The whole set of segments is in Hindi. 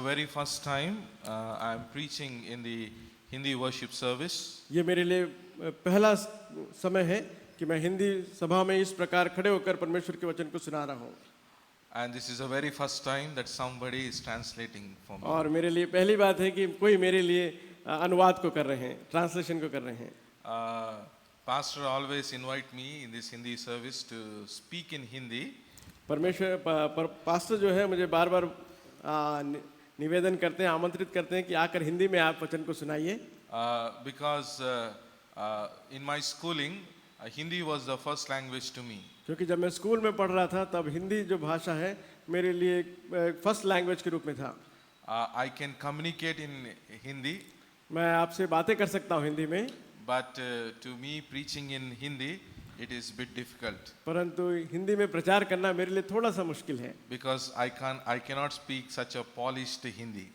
very first time I'm preaching in the Hindi worship service. ये मेरे लिए पहला समय है कि मैं हिंदी सभा में इस प्रकार खड़े होकर परमेश्वर के वचन को सुना रहा हूँ। And this is the very first time that somebody is translating for me. और मेरे लिए पहली बात है कि कोई मेरे लिए अनुवाद को कर रहे हैं, ट्रांसलेशन को कर रहे हैं। Pastor always invite me in this Hindi service to speak in Hindi. परमेश्वर पास्टर जो है मुझे बार बार निवेदन करते हैं, आमंत्रित करते हैं कि आकर हिंदी में आप वचन को सुनाइए। Because in my schooling, Hindi was the first language to me. क्योंकि जब मैं स्कूल में पढ़ रहा था तब हिंदी जो भाषा है मेरे लिए फर्स्ट लैंग्वेज के रूप में था। I can communicate in Hindi. मैं आपसे बातें कर सकता हूँ हिंदी में। But to me preaching in Hindi, it is bit difficult. परंतु हिंदी में प्रचार करना मेरे लिए थोड़ा सा मुश्किल है। Because I cannot speak such a polished Hindi.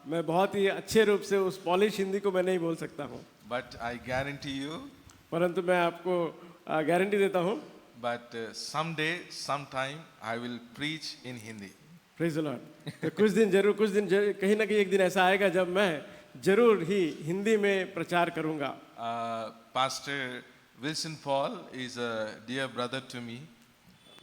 मैं बहुत ही अच्छे रूप से उस पॉलिश हिंदी को मैं नहीं बोल सकता हूँ। But I guarantee you. परंतु मैं आपको गारंटी देता हूँ। But someday, sometime, I will preach in Hindi. Praise the Lord. तो कुछ दिन कहीं ना कहीं एक दिन ऐसा आएगा जब मैं जरूर ही हिंदी में प्रचार करूँगा। Pastor Wilson Paul is a dear brother to me.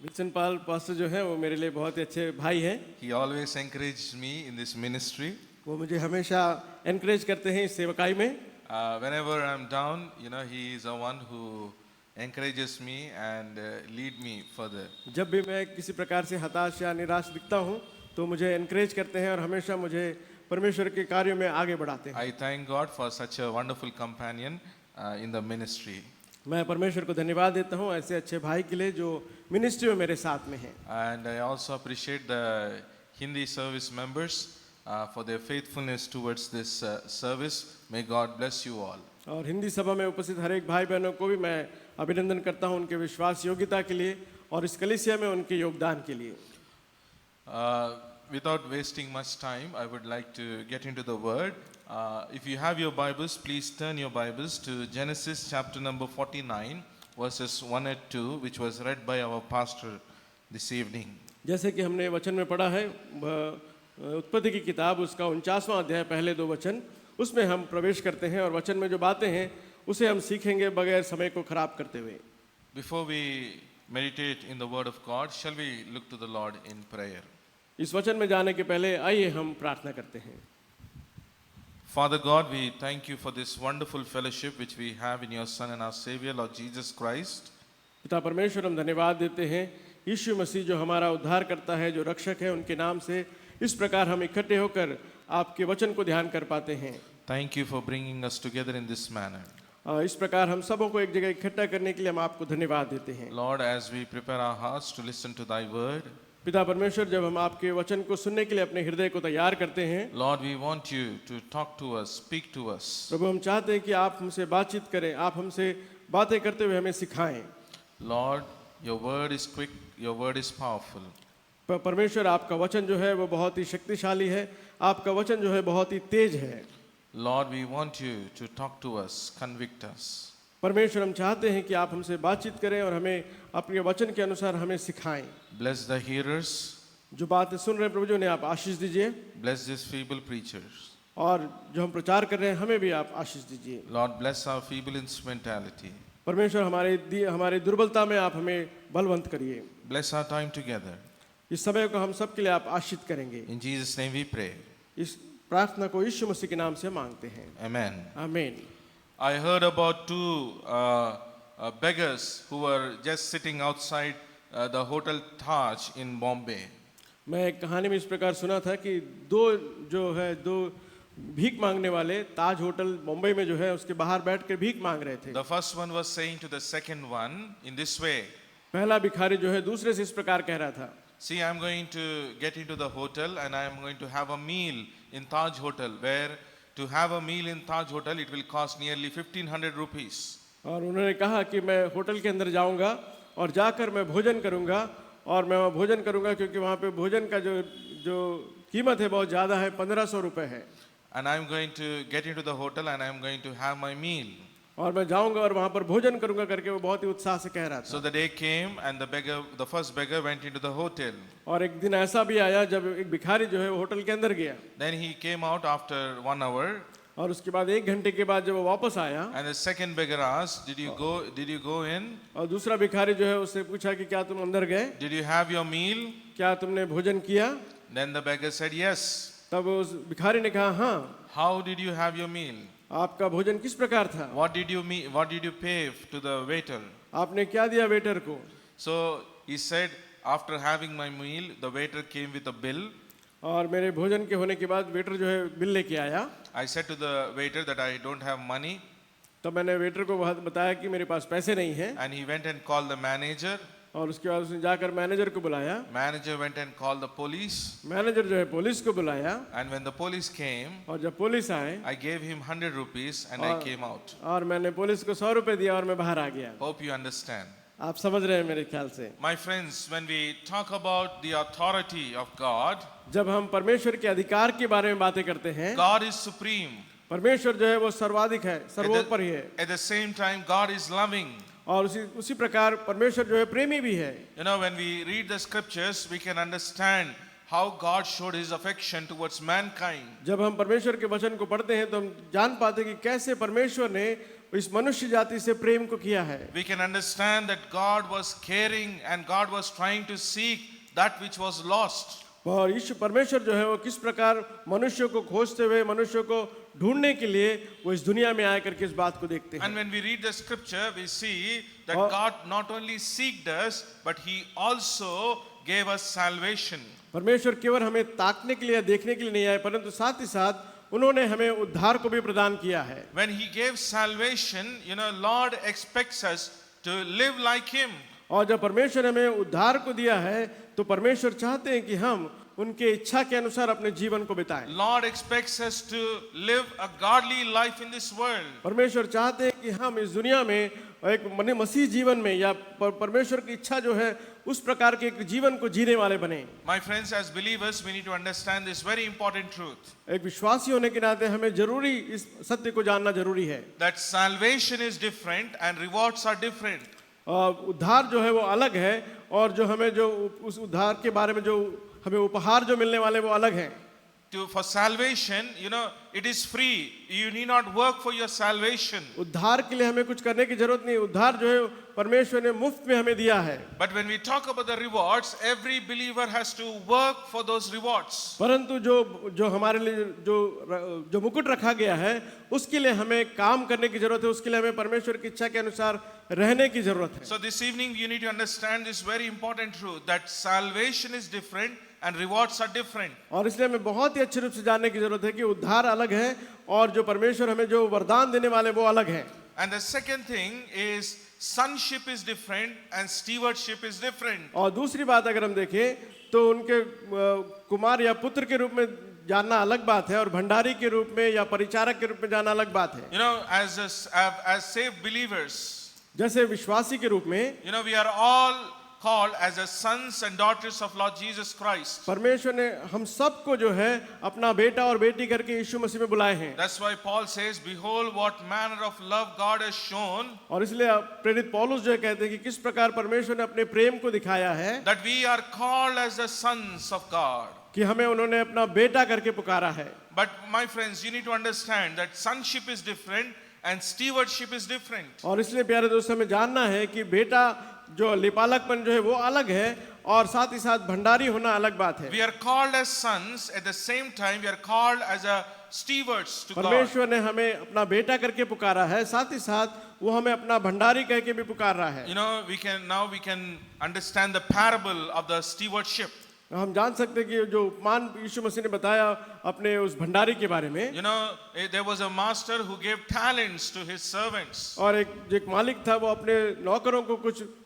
Wilson Paul pastor जो है वो मेरे लिए बहुत ही अच्छे भाई हैं। He always encouraged me in this ministry. वो मुझे हमेशा एनकरेज करते हैं इस सेवकाई में। Whenever I'm down, he is the one who encourages me and lead me further. जब भी मैं किसी प्रकार से हताश या निराश दिखता हूँ तो मुझे एनकरेज करते हैं और हमेशा मुझे परमेश्वर के कार्यों में आगे बढ़ाते हैं। I thank God for such a wonderful companion in the ministry. मैं परमेश्वर को धन्यवाद देता हूँ ऐसे अच्छे भाई के लिए जो मिनिस्ट्री में मेरे साथ में हैं। And I also appreciate the Hindi service members for their faithfulness towards this service. May God bless you all. और हिंदी सभा में उपस्थित हर एक भाई बहनों को भी मैं अभिनंदन करता हूँ उनके विश्वास योग्यता के लिए और इस कलीसिया में उनके योगदान के लिए। Without wasting much time, I would like to get into the word. If you have your Bibles, please turn your Bibles to Genesis chapter number 49, verses 1 and 2, which was read by our pastor this evening. जैसे कि हमने वचन में पढ़ा है उत्पत्ति की किताब उसका 49वां अध्याय पहले 2 वचन उसमें हम प्रवेश करते हैं और वचन में जो बातें हैं उसे हम सीखेंगे बगैर समय को खराब करते हुए। Before we meditate in the word of God, shall we look to the Lord in prayer? इस वचन में जाने के पहले आइए हम प्रार्थना करते हैं। Father God, we thank you for this wonderful fellowship which we have in your Son and our Savior, Lord Jesus Christ. पिता परमेश्वर हम धन्यवाद देते हैं यीशु मसीह जो हमारा उद्धार करता है, जो रक्षक है, उनके नाम से इस प्रकार हम इकट्ठे होकर आपके वचन को ध्यान कर पाते हैं। Thank you for bringing us together in this manner. इस प्रकार हम सबों को एक जगह इकट्ठा करने के लिए हम आपको धन्यवाद देते हैं। Lord, as we prepare our hearts to listen to thy word, पिता परमेश्वर जब हम आपके वचन को सुनने के लिए अपने हृदय को तैयार करते हैं, Lord, we want you to talk to us, speak to us. प्रभु हम चाहते हैं कि आप हमसे बातचीत करें, आप हमसे बातें करते हुए हमें सिखाएं। Lord, your word is quick, your word is powerful. परमेश्वर आपका वचन जो है वो बहुत ही शक्तिशाली है, आपका वचन जो है बहुत ही तेज है। Lord, we want you to talk to us, convict us. परमेश्वर हम चाहते हैं कि आप हमसे बातचीत करें और हमें अपने वचन के अनुसार हमें सिखाएं। Bless the hearers. जो बातें सुन रहे हैं प्रभु जी उन्हें आप आशीष दीजिए। Bless these feeble preachers. और जो हम प्रचार कर रहे हैं हमें भी आप आशीष दीजिए। Lord, bless our feeble instrumentality. परमेश्वर हमारी दुर्बलता में आप हमें बलवंत करिए। Bless our time together. इस समय को हम सब के लिए आप आशीष करेंगे। In Jesus' name we pray. इस प्रार्थना को यीशु मसीह के नाम से मांगते हैं। Amen. आमीन। I heard about two beggars who were just sitting outside the Hotel Taj in Bombay. मैं एक कहानी में इस प्रकार सुना था कि दो भीख मांगने वाले ताज होटल मुंबई में जो है उसके बाहर बैठ कर भीख मांग रहे थे। The first one was saying to the second one in this way. पहला भिखारी जो है दूसरे से इस प्रकार कह रहा था, See, I'm going to get into the hotel and I'm going to have a meal in Taj Hotel, where to have a meal in Taj Hotel it will cost nearly 1500 rupees. और उन्होंने कहा कि मैं होटल के अंदर जाऊंगा और जाकर मैं भोजन करूंगा और मैं वहाँ भोजन करूंगा क्योंकि वहाँ पे भोजन का जो कीमत है बहुत ज़्यादा है, 1500 रुपये है। And I'm going to get into the hotel and I'm going to have my meal. और मैं जाऊंगा और वहां पर भोजन करूंगा करके वो बहुत ही उत्साह से कह रहा था। So the day came and the first beggar went into the hotel. और एक दिन ऐसा भी आया जब एक भिखारी जो है वो होटल के अंदर गया, Then he came out after 1 hour, और उसके बाद 1 घंटे के बाद जब वो वापस आया, and the second beggar asked, Did you go in? और दूसरा भिखारी जो है उससे पूछा कि क्या तुम अंदर गए, Did you have your meal? क्या तुमने भोजन किया? Then the beggar said, Yes. तब उस भिखारी ने कहा, हाँ। How did you have your meal? आपका भोजन किस प्रकार था? What did you pay to the waiter? आपने क्या दिया वेटर को? So he said, after having my meal, the waiter came with a bill. और मेरे भोजन के होने के बाद वेटर जो है बिल लेके आया। I said to the waiter that I don't have money, तब मैंने वेटर को बताया कि मेरे पास पैसे नहीं हैं, and he went and called the manager. और उसके बाद उसने जाकर मैनेजर को बुलाया। Manager went and called the police, manager जो है पुलिस को बुलाया, and when the police came, और जब पुलिस आए, I gave him 100 rupees and I came out. और मैंने पुलिस को 100 रुपए दिया और मैं बाहर आ गया। Hope you understand. आप समझ रहे हैं मेरे ख्याल से। My friends, when we talk about the authority of God, जब हम परमेश्वर के अधिकार के बारे में बातें करते हैं, God is supreme. परमेश्वर जो है वो सर्वाधिक है, सर्वोपरि है, At the same time, God is loving. और उसी प्रकार परमेश्वर जो है प्रेमी भी है। You know, when we read the scriptures, we can understand how God showed his affection towards mankind. जब हम परमेश्वर के वचन को पढ़ते हैं तो हम जान पाते हैं कि कैसे परमेश्वर ने इस मनुष्य जाति से प्रेम को किया है। We can understand that God was caring and God was trying to seek that which was lost. और ईश्वर परमेश्वर जो है वो किस प्रकार मनुष्यों को खोजते हुए मनुष्यों को ढूंढने के लिए वो इस दुनिया में आया करके इस बात को देखते हैं। And when we read the scripture, we see that God not only seeked us, but he also gave us salvation. परमेश्वर केवल हमें ताकने के लिए या देखने के लिए नहीं आए, परंतु साथ ही साथ उन्होंने हमें उद्धार को भी प्रदान किया है। When he gave salvation, you know, Lord expects us to live like him. और जब परमेश्वर हमें उद्धार को दिया है तो परमेश्वर चाहते हैं कि हम उनके इच्छा के अनुसार अपने जीवन को बिताएं। Lord expects us to live a godly life in this world. परमेश्वर चाहते हैं कि हम इस दुनिया में एक मसीह जीवन में या परमेश्वर की इच्छा जो है उस प्रकार के एक जीवन को जीने वाले बने। My friends, as believers, we need to understand this very important truth. एक विश्वासी होने के नाते हमें जरूरी इस सत्य को जानना जरूरी है That salvation is different and rewards are different. उद्धार जो है वो अलग है, और जो हमें जो उस उद्धार के बारे में जो हमें उपहार जो मिलने वाले वो अलग हैं। For salvation, you know, it is free. You need not work for your salvation. उद्धार के लिए हमें कुछ करने की जरूरत नहीं, उद्धार जो है परमेश्वर ने मुफ्त में हमें दिया है। But when we talk about the rewards, every believer has to work for those rewards. परंतु जो हमारे लिए जो मुकुट रखा गया है उसके लिए हमें काम करने की जरूरत है, उसके लिए हमें परमेश्वर की इच्छा के अनुसार रहने की जरूरत है। So this evening you need to understand this very important truth, that salvation is different and rewards are different. और इसलिए हमें बहुत ही अच्छे रूप से जानने की जरूरत है कि उद्धार अलग है और जो परमेश्वर हमें जो वरदान देने वाले वो अलग है। And the second thing is sonship is different and stewardship is different. और दूसरी बात अगर हम देखें तो उनके कुमार या पुत्र के रूप में जानना अलग बात है और भंडारी के रूप में या परिचारक के रूप में जानना अलग बात है। You know, as saved believers, जैसे विश्वासी के रूप में you know, we are all called as the sons and daughters of Lord Jesus Christ. परमेश्वर ने हम सबको जो है अपना बेटा और बेटी करके यीशु मसीह में बुलाए हैं। That's why Paul says, behold what manner of love God has shown, और इसलिए प्रेरित पौलुस जो है कहते हैं कि किस प्रकार परमेश्वर ने अपने प्रेम को दिखाया है, that we are called as the sons of God. कि हमें उन्होंने अपना बेटा करके पुकारा है। But my friends, you need to understand that sonship is different and stewardship is different. और इसलिए प्यारे दोस्तों हमें जानना है कि बेटा जो लिपालकपन जो है वो अलग है और साथ ही साथ भंडारी होना अलग बात है। We are called as sons, at the same time we are called as a stewards to God. परमेश्वर ने हमें अपना बेटा करके पुकारा है, साथ ही साथ वो हमें अपना भंडारी कह के भी पुकार रहा है। You know, we can understand the parable of the stewardship. हम जान सकते हैं कि जो उपमान यीशु मसीह ने बताया अपने उस भंडारी के बारे में। You know, there was a master who gave talents to his servants. और एक मालिक था वो अपने नौकरों को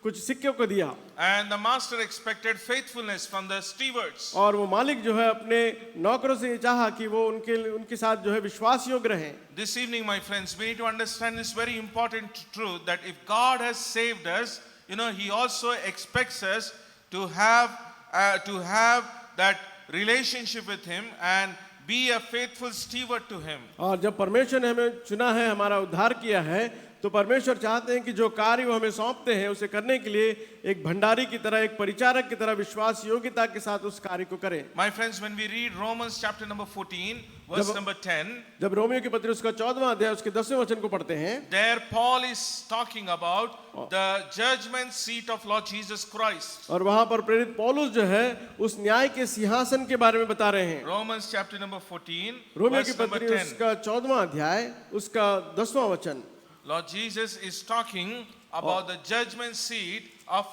कुछ सिक्कों को दिया। And the master expected faithfulness from the stewards. और वो मालिक जो है अपने नौकरों से ये चाहा कि वो उनके साथ जो है विश्वास योग्य रहें। This evening, my friends, we need to understand this very important truth, that if God has saved us, you know, He also expects us to have that relationship with Him and be a faithful steward to Him. और जब परमेश्वर ने हमें चुना है, हमारा उद्धार किया है, तो परमेश्वर चाहते हैं कि जो कार्य वो हमें सौंपते हैं उसे करने के लिए एक भंडारी की तरह, एक परिचारक की तरह विश्वास योग्यता के साथ उस कार्य को करें। My friends, when we read Romans chapter number 14, verse number 10, जब रोमियो की पत्री उसका 14वां अध्याय उसके 10वें वचन को पढ़ते हैं, there Paul is talking about the judgment seat of Lord Jesus Christ. और वहां पर प्रेरित पौलुस जो है उस न्याय के सिंहासन के बारे में बता रहे हैं। Romans chapter number 14, रोमियो की verse number पत्री 10. उसका 14वां अध्याय उसका 10वां वचन, Lord Jesus is talking about the judgment seat of,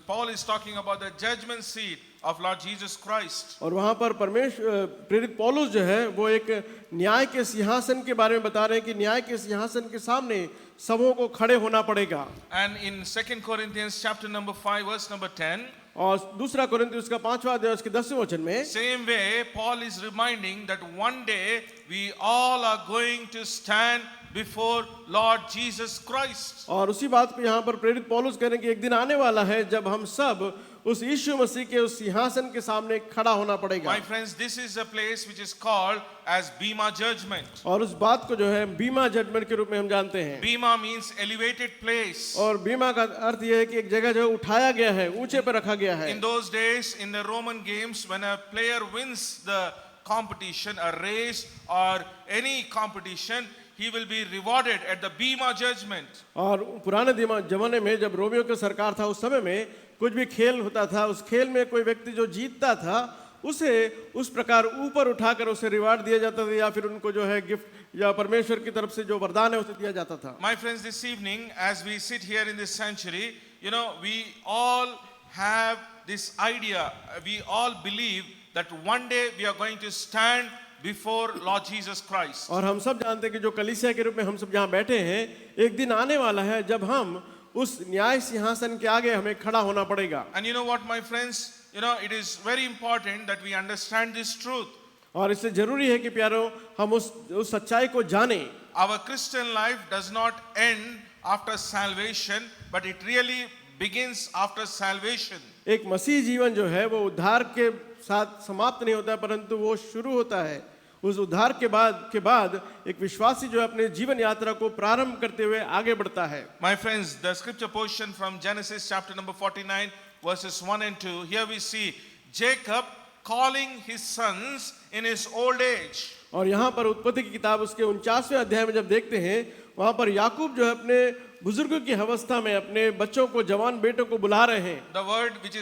Paul is talking about the judgment seat of Lord Jesus Christ. और वहां पर प्रेरित पौलुस जो है वो एक न्याय के सिंहासन के बारे में बता रहे हैं कि न्याय के सिंहासन के सामने सबों को खड़े होना पड़ेगा। And in 2 Corinthians chapter number 5, verse number 10, और दूसरा कोरिन्थियों का 5वां अध्याय उसके 10वें वचन में same way Paul is reminding that one day we all are going to stand before Lord Jesus Christ. और उसी बात को यहाँ पर प्रेरित पौलुस कह रहे हैं कि एक दिन आने वाला है जब हम सब उस यीशु मसीह के उस सिंहासन के सामने खड़ा होना पड़ेगा। My friends, this is a place which is called as Bema judgment. और उस बात को जो है बीमा जजमेंट के रूप में हम जानते हैं। Bema means elevated place. और बीमा का अर्थ यह है कि एक जगह जो उठाया गया है, ऊंचे पर रखा गया है। In those days, in the Roman games, when a player wins the competition, a race or any competition, he will be rewarded at the Bema judgment. और पुराने जमाने में जब रोमियो की सरकार था उस समय में कुछ भी खेल होता था, उस खेल में कोई व्यक्ति जो जीतता था उसे उस प्रकार ऊपर उठाकर उसे रिवार्ड दिया जाता था, या फिर उनको जो है गिफ्ट या परमेश्वर की तरफ से जो वरदान है उसे दिया जाता था। My friends, this evening, as we sit here in this sanctuary, you know, we all have this idea, we all believe that one day we are going to stand before Lord Jesus Christ. और हम सब जानते हैं कि जो कलीसिया के रूप में हम सब जहाँ बैठे हैं, एक दिन आने वाला है जब हम उस न्याय सिंहासन के आगे हमें खड़ा होना पड़ेगा। And you know what, my friends, you know, it is very important that we understand this truth. और इससे जरूरी है कि प्यारों हम उस सच्चाई को जानें। Our Christian life does not end after salvation, but it really begins after salvation. एक मसीह जीवन जो है वो उद्धार के साथ समाप्त नहीं होता है, परंतु वो शुरू होता है उस उद्धार के बाद एक विश्वासी जो अपने जीवन यात्रा को प्रारंभ करते हुए आगे बढ़ता है। My friends, the scripture portion from Genesis chapter number 49 verses 1 and 2, here we see Jacob calling his sons in his old age. और यहाँ पर उत्पत्ति की किताब उसके 49वें अध्याय में जब देखते हैं, वहाँ पर याकूब जो है अपने बुजुर्गों की अवस्था में अपने बच्चों को, जवान बेटों को बुला रहे हैं। The word which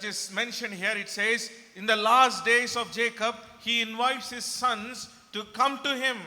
is mentioned here, it says, in the last days of Jacob, he invites his sons to come to him.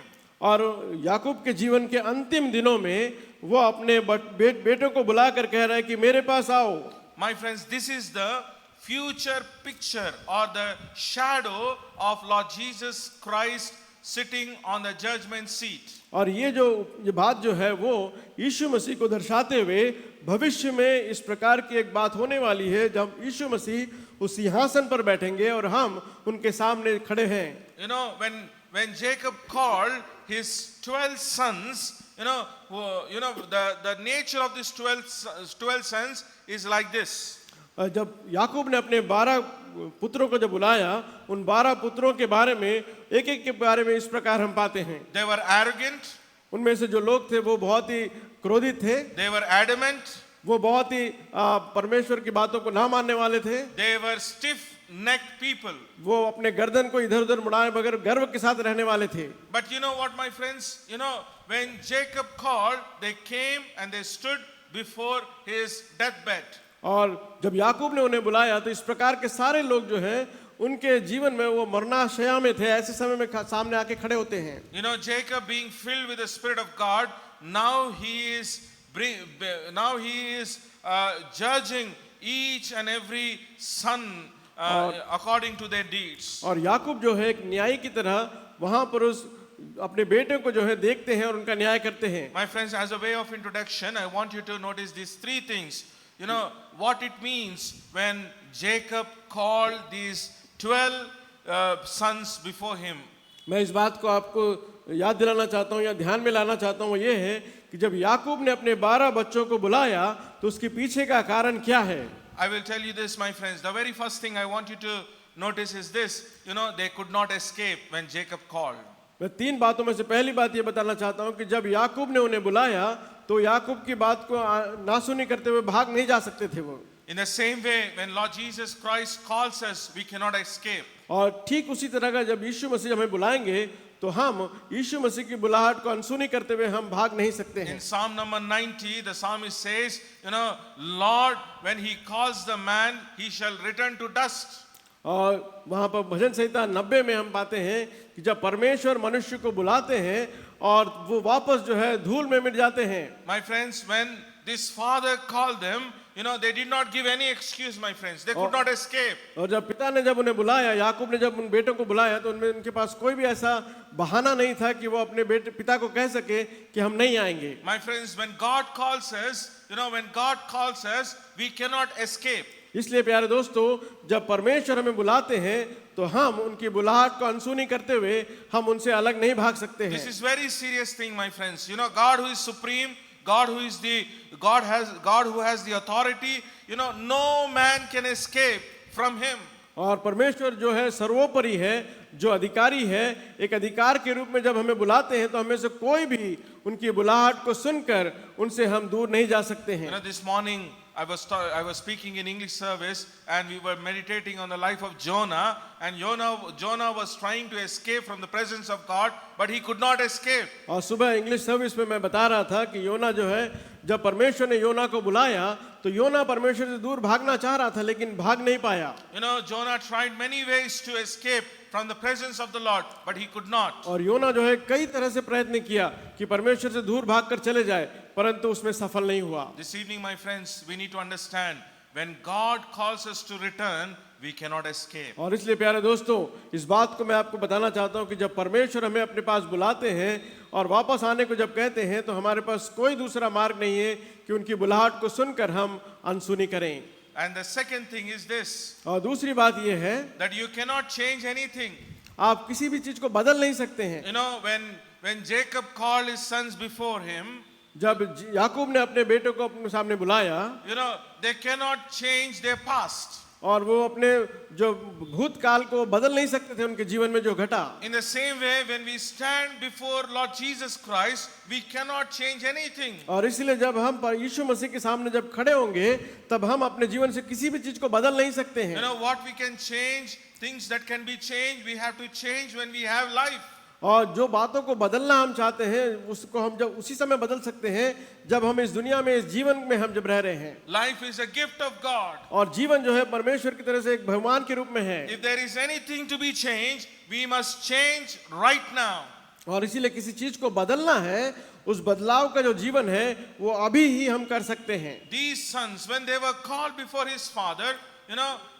और याकूब के जीवन के अंतिम दिनों में वो अपने बेटों को बुलाकर कह रहा है कि मेरे पास आओ। My friends, this is the future picture or the shadow of Lord Jesus Christ sitting on the judgment seat. और ये बात जो है वो यीशु मसीह को दर्शाते हुए भविष्य में इस प्रकार की एक बात होने वाली है जब यीशु मसीह उस सिंहासन पर बैठेंगे और हम उनके सामने खड़े हैं। You know, when Jacob called his 12 sons, the nature of these 12 sons is like this. जब याकूब ने अपने 12 पुत्रों को जब बुलाया, उन 12 पुत्रों के बारे में एक के बारे में इस प्रकार हम पाते हैं। They were arrogant. उनमें से जो लोग थे वो बहुत ही क्रोधित थे। They were adamant. वो बहुत ही परमेश्वर की बातों को ना मानने वाले थे। They were stiff-necked people. वो अपने गर्दन को इधर-उधर मुड़ाए बगैर गर्व के साथ रहने वाले थे। But you know what, my friends? When Jacob called, they came and they stood before his deathbed. और जब याकूब ने उन्हें बुलाया तो इस प्रकार के सारे लोग जो हैं उनके जीवन में वो मरणाशया में थे, ऐसे समय में सामने आके खड़े होते हैं। Jacob being filled with the Spirit of God, now he is judging each and every son according to their deeds. और याकूब जो है एक न्यायी की तरह वहां पर उस अपने बेटे को जो है देखते हैं और उनका न्याय करते हैं। My friends, as a way of introduction, I want you to notice these three things. What it means when Jacob called these 12 sons before him. मैं इस बात को आपको याद दिलाना चाहता हूँ या ध्यान में लाना चाहता हूँ, वो ये है कि जब याकूब ने अपने 12 बच्चों को बुलाया तो उसके पीछे का कारण क्या है। I will tell you this, my friends. The very first thing I want you to notice is this. They could not escape when Jacob called. मैं तीन बातों में से पहली बात ये बताना चाहता हूँ कि जब याकूब ने उन्हें बुलाया तो याकूब की बात को नासुनी करते हुए भाग नहीं जा सकते थे वो। In the same way, when Lord Jesus Christ calls us, we cannot escape. और ठीक उसी तरह का जब यीशु मसीह हमें बुलाएंगे तो हम यीशु मसीह की बुलाहट को अनसुनी करते हुए हम भाग नहीं सकते हैं। In Psalm number 90, the psalmist says, Lord, when he calls the man, he shall return to dust. और वहाँ पर भजन संहिता 90 में हम पाते हैं कि जब परमेश्वर मनुष्य को बुलाते हैं और वो वापस जो है धूल में मिट जाते हैं। My friends, when this father called them, they did not give any excuse, my friends. They could not escape. और जब पिता ने जब उन्हें बुलाया, याकूब ने जब उन बेटों को बुलाया तो उनके पास कोई भी ऐसा बहाना नहीं था कि वो अपने पिता को कह सके कि हम नहीं आएंगे। My friends, when God calls us, we cannot escape. इसलिए प्यारे दोस्तों, जब परमेश्वर हमें बुलाते हैं तो हम उनकी बुलाहट को अनसुनी करते हुए हम उनसे अलग नहीं भाग सकते हैं। This is very serious thing, my friends. God who is supreme, God who has the authority, no man can escape from him. और परमेश्वर जो है सर्वोपरि है, जो अधिकारी है, एक अधिकार के रूप में जब हमें बुलाते हैं तो हमें से कोई भी उनकी बुलाहट को सुनकर उनसे हम दूर नहीं जा सकते हैं। This morning I was speaking in English service and we were meditating on the life of Jonah, and Jonah was trying to escape from the presence of God, but he could not escape. और सुबह इंग्लिश सर्विस में मैं बता रहा था कि योना जो है जब परमेश्वर ने योना को बुलाया तो योना परमेश्वर से दूर भागना चाह रहा था लेकिन भाग नहीं पाया। Jonah tried many ways to escape from the presence of the Lord, but he could not. और योना जो है कई तरह से प्रयत्न किया कि परमेश्वर से दूर भागकर चले जाए, परंतु उसमें सफल नहीं हुआ। This evening, my friends, we need to understand when God calls us to return, we cannot escape. और इसलिए प्यारे दोस्तों, इस बात को मैं आपको बताना चाहता हूँ कि जब परमेश्वर हमें अपने पास बुलाते हैं और वापस आने को जब कहते हैं तो हमारे पास कोई दूसरा मार्ग नहीं है कि उनकी बुलाहट को सुनकर हम अनसुनी करें। And the second thing is this, और दूसरी बात यह है that you cannot change anything. आप किसी भी चीज को बदल नहीं सकते हैं। When Jacob called his sons before him, जब याकूब ने अपने बेटों को अपने सामने बुलाया, they cannot change their past. और वो अपने जो भूतकाल को बदल नहीं सकते थे उनके जीवन में जो घटा। In the same way, when we stand before Lord Jesus Christ, we cannot change anything. और इसलिए जब हम यीशु मसीह के सामने जब खड़े होंगे तब हम अपने जीवन से किसी भी चीज को बदल नहीं सकते हैं। What we can change, things that can be changed, we have to change when we have life. और जो बातों को बदलना हम चाहते हैं उसको हम जब उसी समय बदल सकते हैं जब हम इस दुनिया में, इस जीवन में हम जब रह रहे हैं। Life is a gift of God. और जीवन जो है परमेश्वर की तरह से एक भगवान के रूप में है। If there is anything to be changed, we must change right now. और इसीलिए किसी चीज को बदलना है, उस बदलाव का जो जीवन है वो अभी ही हम कर सकते हैं। These sons, when they were called before his father,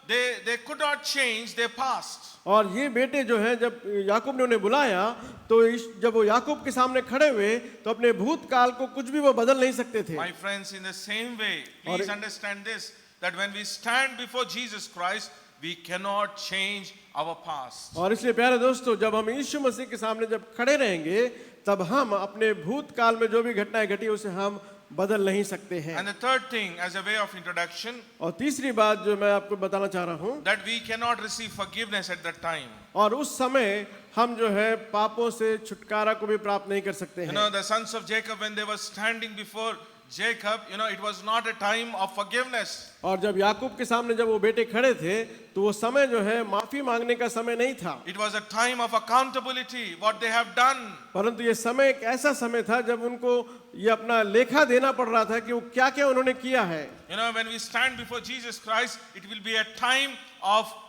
they could not change their past. और ये बेटे जो है जब याकूब ने उन्हें बुलाया तो जब वो याकूब के सामने खड़े हुए तो अपने भूतकाल को कुछ भी वो बदल नहीं सकते थे। My friends, in the same way, please understand this, that when we stand before Jesus Christ, we cannot change our past. और इसलिए प्यारे दोस्तों, जब हम यीशु मसीह के सामने जब खड़े रहेंगे तब हम अपने भूतकाल में जो भी घटनाएं घटी उसे हम बदल नहीं सकते हैं। And the third thing, as a way of introduction, और तीसरी बात जो मैं आपको बताना चाह रहा हूँ, that we cannot receive forgiveness at that time. और उस समय हम जो है पापों से छुटकारा को भी प्राप्त नहीं कर सकते हैं। The sons of Jacob, when they were standing before Jacob, it was not a time of forgiveness. और जब याकूब के सामने जब वो बेटे खड़े थे तो वो समय जो है माफी मांगने का समय नहीं था। It was a time of accountability, what they have done. परंतु ये समय एक ऐसा समय था जब उनको ये अपना लेखा देना पड़ रहा था कि वो क्या क्या उन्होंने किया है। When we stand before Jesus Christ, it will be a time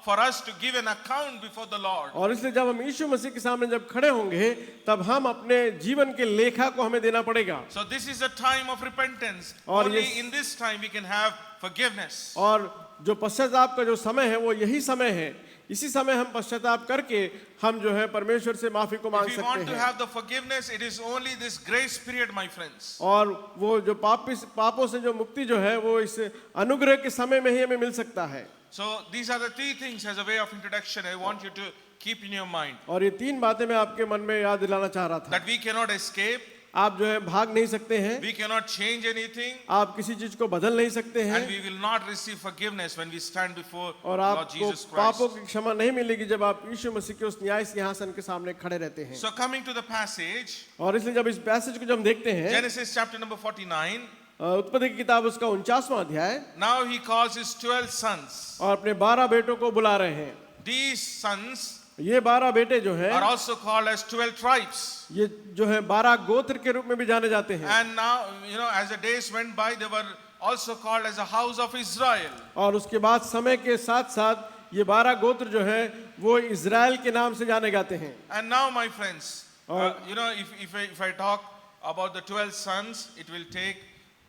for us to give an account before the Lord. और इसलिए जब हम यीशु मसीह के सामने जब खड़े होंगे तब हम अपने जीवन के लेखा को हमें देना पड़ेगा। So this is a time of repentance. और Only in this time we can have forgiveness. और जो पश्चाताप का जो समय है वो यही समय है। इसी समय हम पश्चाताप करके हम जो है परमेश्वर से माफी को मांग If we सकते want to हैं। have the forgiveness, it is only this grace period, my friends. और वो जो पापों से जो मुक्ति जो है वो इस अनुग्रह के समय में ही हमें मिल सकता है। So these are the three things as a way of introduction I want you to keep in your mind. और ये तीन बातें मैं आपके मन में याद दिलाना चाह रहा था। That we cannot escape. आप जो है भाग नहीं सकते हैं, We cannot change anything. आप किसी चीज को बदल नहीं सकते हैं, And we will not receive forgiveness when we stand before और Lord आपको Jesus पापों Christ. की क्षमा नहीं मिलेगी जब आप यीशु मसीह के उस न्याय सिंहासन के सामने खड़े रहते हैं। So coming to the passage, और इसलिए जब इस पैसेज को जब हम देखते हैं, Genesis chapter number 49, उत्पत्ति की किताब उसका 49वां अध्याय, now he calls his 12 sons. और अपने 12 बेटों को बुला रहे हैं। These sons ये 12 बेटे जो हैं, are also called as 12 tribes. ये जो है 12 गोत्र के रूप में भी जाने जाते हैं। And now, as the days went by, they were also called as a house of Israel. और उसके बाद समय के साथ साथ ये 12 गोत्र जो है वो इज़राइल के नाम से जाने जाते हैं। And now, my friends, if I talk about the 12 sons, it will take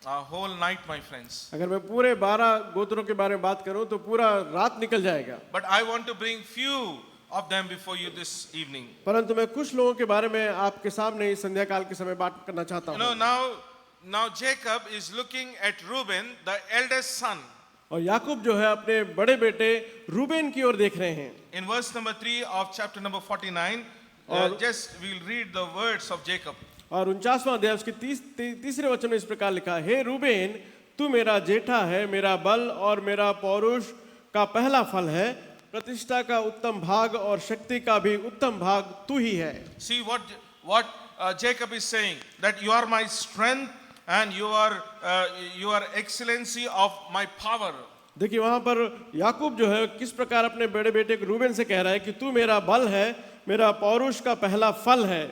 a whole night, my friends. अगर मैं पूरे 12 गोत्रों के बारे में बात करूं तो पूरा रात निकल जाएगा। But I want to bring few of them before you this evening. परंतु मैं कुछ लोगों के बारे में आपके सामने इस संध्या काल के समय बात करना चाहता हूं। Now Jacob is looking at Reuben, the eldest son. और याकूब जो है अपने बड़े बेटे रूबेन की ओर देख रहे हैं। In verse number 3 of chapter number 49, just we will read the words of Jacob. और 49वां अध्याय उसके तीसरे वचन में इस प्रकार लिखा है, हे रूबेन, तू मेरा जेठा है, मेरा बल और मेरा पौरुष का पहला फल है, प्रतिष्ठा का उत्तम भाग और शक्ति का भी उत्तम भाग तू ही है। See what Jacob is saying, that you are my strength and you are excellency of my power. देखिए वहां पर याकूब जो है किस प्रकार अपने बड़े बेटे रूबेन से कह रहा है कि तू मेरा बल है, मेरा पौरुष का पहला फल है।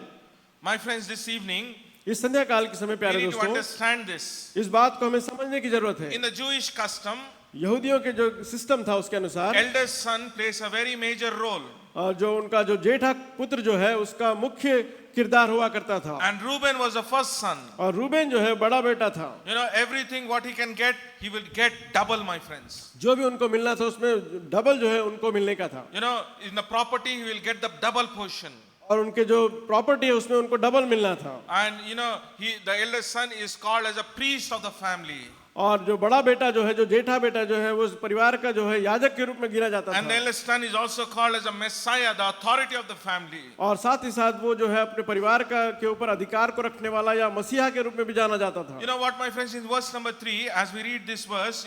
My friends, this evening इस संध्या काल के समय we प्यारे need to दोस्तों, understand this. इस बात को हमें समझने की जरूरत है। In the Jewish custom, यहूदियों के जो सिस्टम था उसके अनुसार eldest son plays a very major role. और जो उनका जो जेठा पुत्र जो है उसका मुख्य किरदार हुआ करता था। And Reuben was the first son. और रूबेन जो है बड़ा बेटा था। Everything what he can get, he will get double, my friends. जो भी उनको मिलना था उसमें डबल जो है उनको मिलने का था। In the property, he will get the double portion. और उनके जो प्रॉपर्टी है उसमें उनको डबल मिलना था। And the eldest son is called as a priest of the family. और जो बड़ा बेटा जो है, जो जेठा बेटा जो है, वो उस परिवार का जो है याजक के रूप में गिना जाता And the था। eldest son is also called as a Messiah, the authority of the family. और साथ ही साथ वो जो है अपने परिवार का के ऊपर अधिकार को रखने वाला या मसीहा के रूप में भी जाना जाता था। You know what, my friends, in verse number 3, as we read this verse,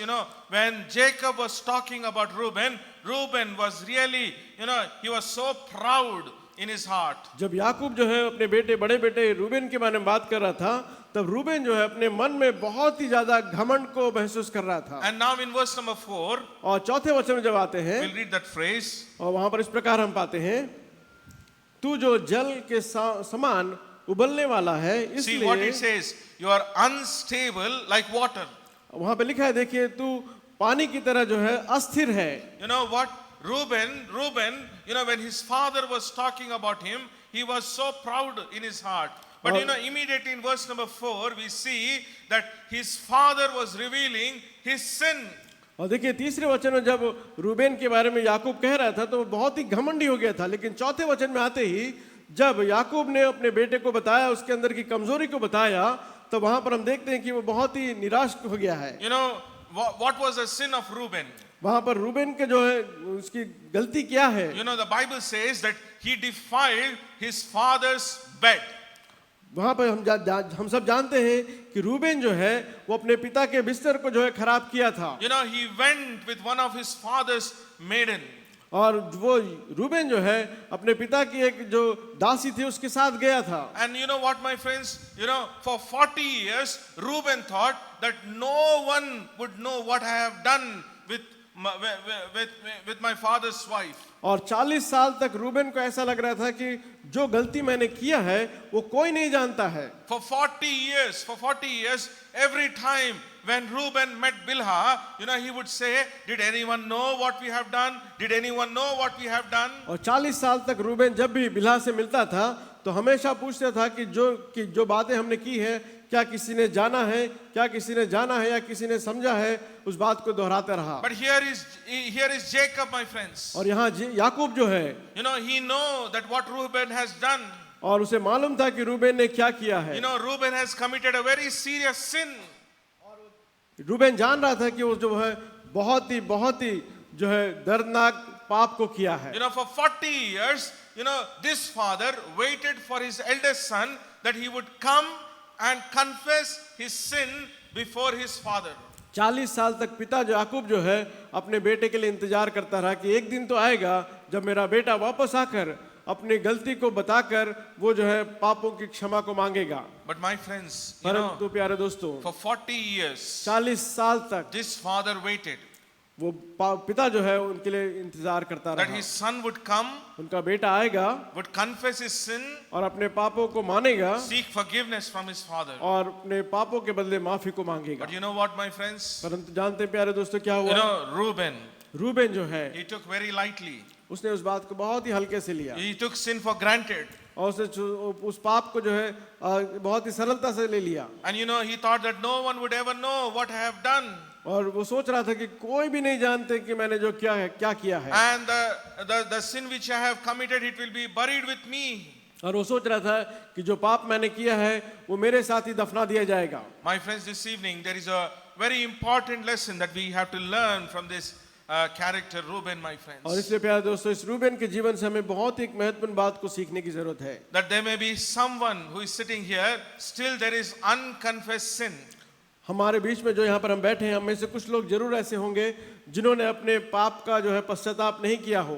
when Jacob was talking about Reuben was really, he was so proud in his heart. जब याकूब जो है अपने बेटे बड़े बेटे रूबेन के बारे में बात कर रहा था, तब रूबेन जो है अपने मन में बहुत ही ज्यादा घमंड को महसूस कर रहा था। And now in verse number 4, और चौथे वचन में जब आते हैं, we'll read that phrase. और वहां पर इस प्रकार हम पाते हैं, तू जो जल के समान उबलने वाला है, See what इसलिए it says, you are unstable like water. वहां पे लिखा है, देखिए तू पानी की तरह जो है अस्थिर है। You know what? Reuben, when his father was talking about him, he was so proud in his heart. But immediately in verse number 4, we see that his father was revealing his sin. और देखिए तीसरे वचन में जब रूबेन के बारे में याकूब कह रहा था तो वो बहुत ही घमंडी हो गया था, लेकिन चौथे वचन में आते ही जब याकूब ने अपने बेटे को बताया, उसके अंदर की कमजोरी को बताया, तो वहां पर हम देखते हैं कि वो बहुत ही निराश हो गया है। What was the sin of Reuben? वहां पर रूबेन के जो है उसकी गलती क्या है? The Bible says that he defiled his father's bed. वहां पर हम सब जानते हैं कि रूबेन जो है वो अपने पिता के बिस्तर को जो है खराब किया था। He went with one of his father's maiden. और वो रूबेन जो है अपने पिता की एक जो दासी थी उसके साथ गया था। And you know what, my friends, for 40 years Reuben thought that no one would know what I have done with my father's wife. और 40 साल तक रूबेन को ऐसा लग रहा था कि जो गलती मैंने किया है वो कोई नहीं जानता है। For 40 years, every time when Reuben met Bilhah, he would say, did anyone know what we have done? Did anyone know what we have done? और 40 साल तक रूबेन जब भी बिल्हा से मिलता था तो हमेशा पूछता था कि जो बातें हमने की है, क्या किसी ने जाना है, क्या किसी ने जाना है या किसी ने समझा है, उस बात को दोहराता रहा। But here is Jacob, my friends. और यहाँ याकूब जो है, he know that what Reuben has done. और उसे मालूम था कि रूबेन ने क्या किया है। Reuben has committed a very serious sin. Reuben जान रहा था कि वो जो है बहुत ही जो है दर्दनाक पाप को किया है। For 40 years, this father waited for his eldest son that he would come and confess his sin before his father. 40 साल तक पिता जो याकूब जो है अपने बेटे के लिए इंतजार करता रहा कि एक दिन तो आएगा जब मेरा बेटा वापस आकर अपनी गलती को बताकर वो जो है पापों की क्षमा को मांगेगा। But my friends, परंतु प्यारे दोस्तों, for 40 years, 40 साल तक this father waited वो पिता जो है उनके लिए इंतजार करता that रहा। his son would come, उनका बेटा आएगा, would confess his sin, और अपने पापों को मानेगा, seek forgiveness from his father. और अपने पापों के बदले माफी को मांगेगा। But you know what, my friends? परंतु जानते हैं प्यारे दोस्तों क्या हुआ? Reuben, रूबेन जो है he took very lightly. उसने उस बात को बहुत ही हल्के से लिया He took sin for granted. और उसने उस पाप को जो है बहुत ही सरलता से ले लिया। And he thought that no one would ever know what I have done. और वो सोच रहा था कि कोई भी नहीं जानते कि मैंने जो किया है क्या किया है। And the sin which I have committed, it will be buried with me. और वो सोच रहा था कि जो पाप मैंने किया है वो मेरे साथ ही दफना दिया जाएगा। My friends, this evening there is a very important lesson that we have to learn from this character Reuben, my friends. और इसलिए प्यारे दोस्तों, इस रूबेन के जीवन से हमें बहुत ही एक महत्वपूर्ण बात को सीखने की जरूरत है। That there may be someone who is sitting here, still there is unconfessed sin. हमारे बीच में जो यहाँ पर हम बैठे हैं, हम में से कुछ लोग जरूर ऐसे होंगे जिन्होंने अपने पाप का जो है पश्चाताप नहीं किया हो।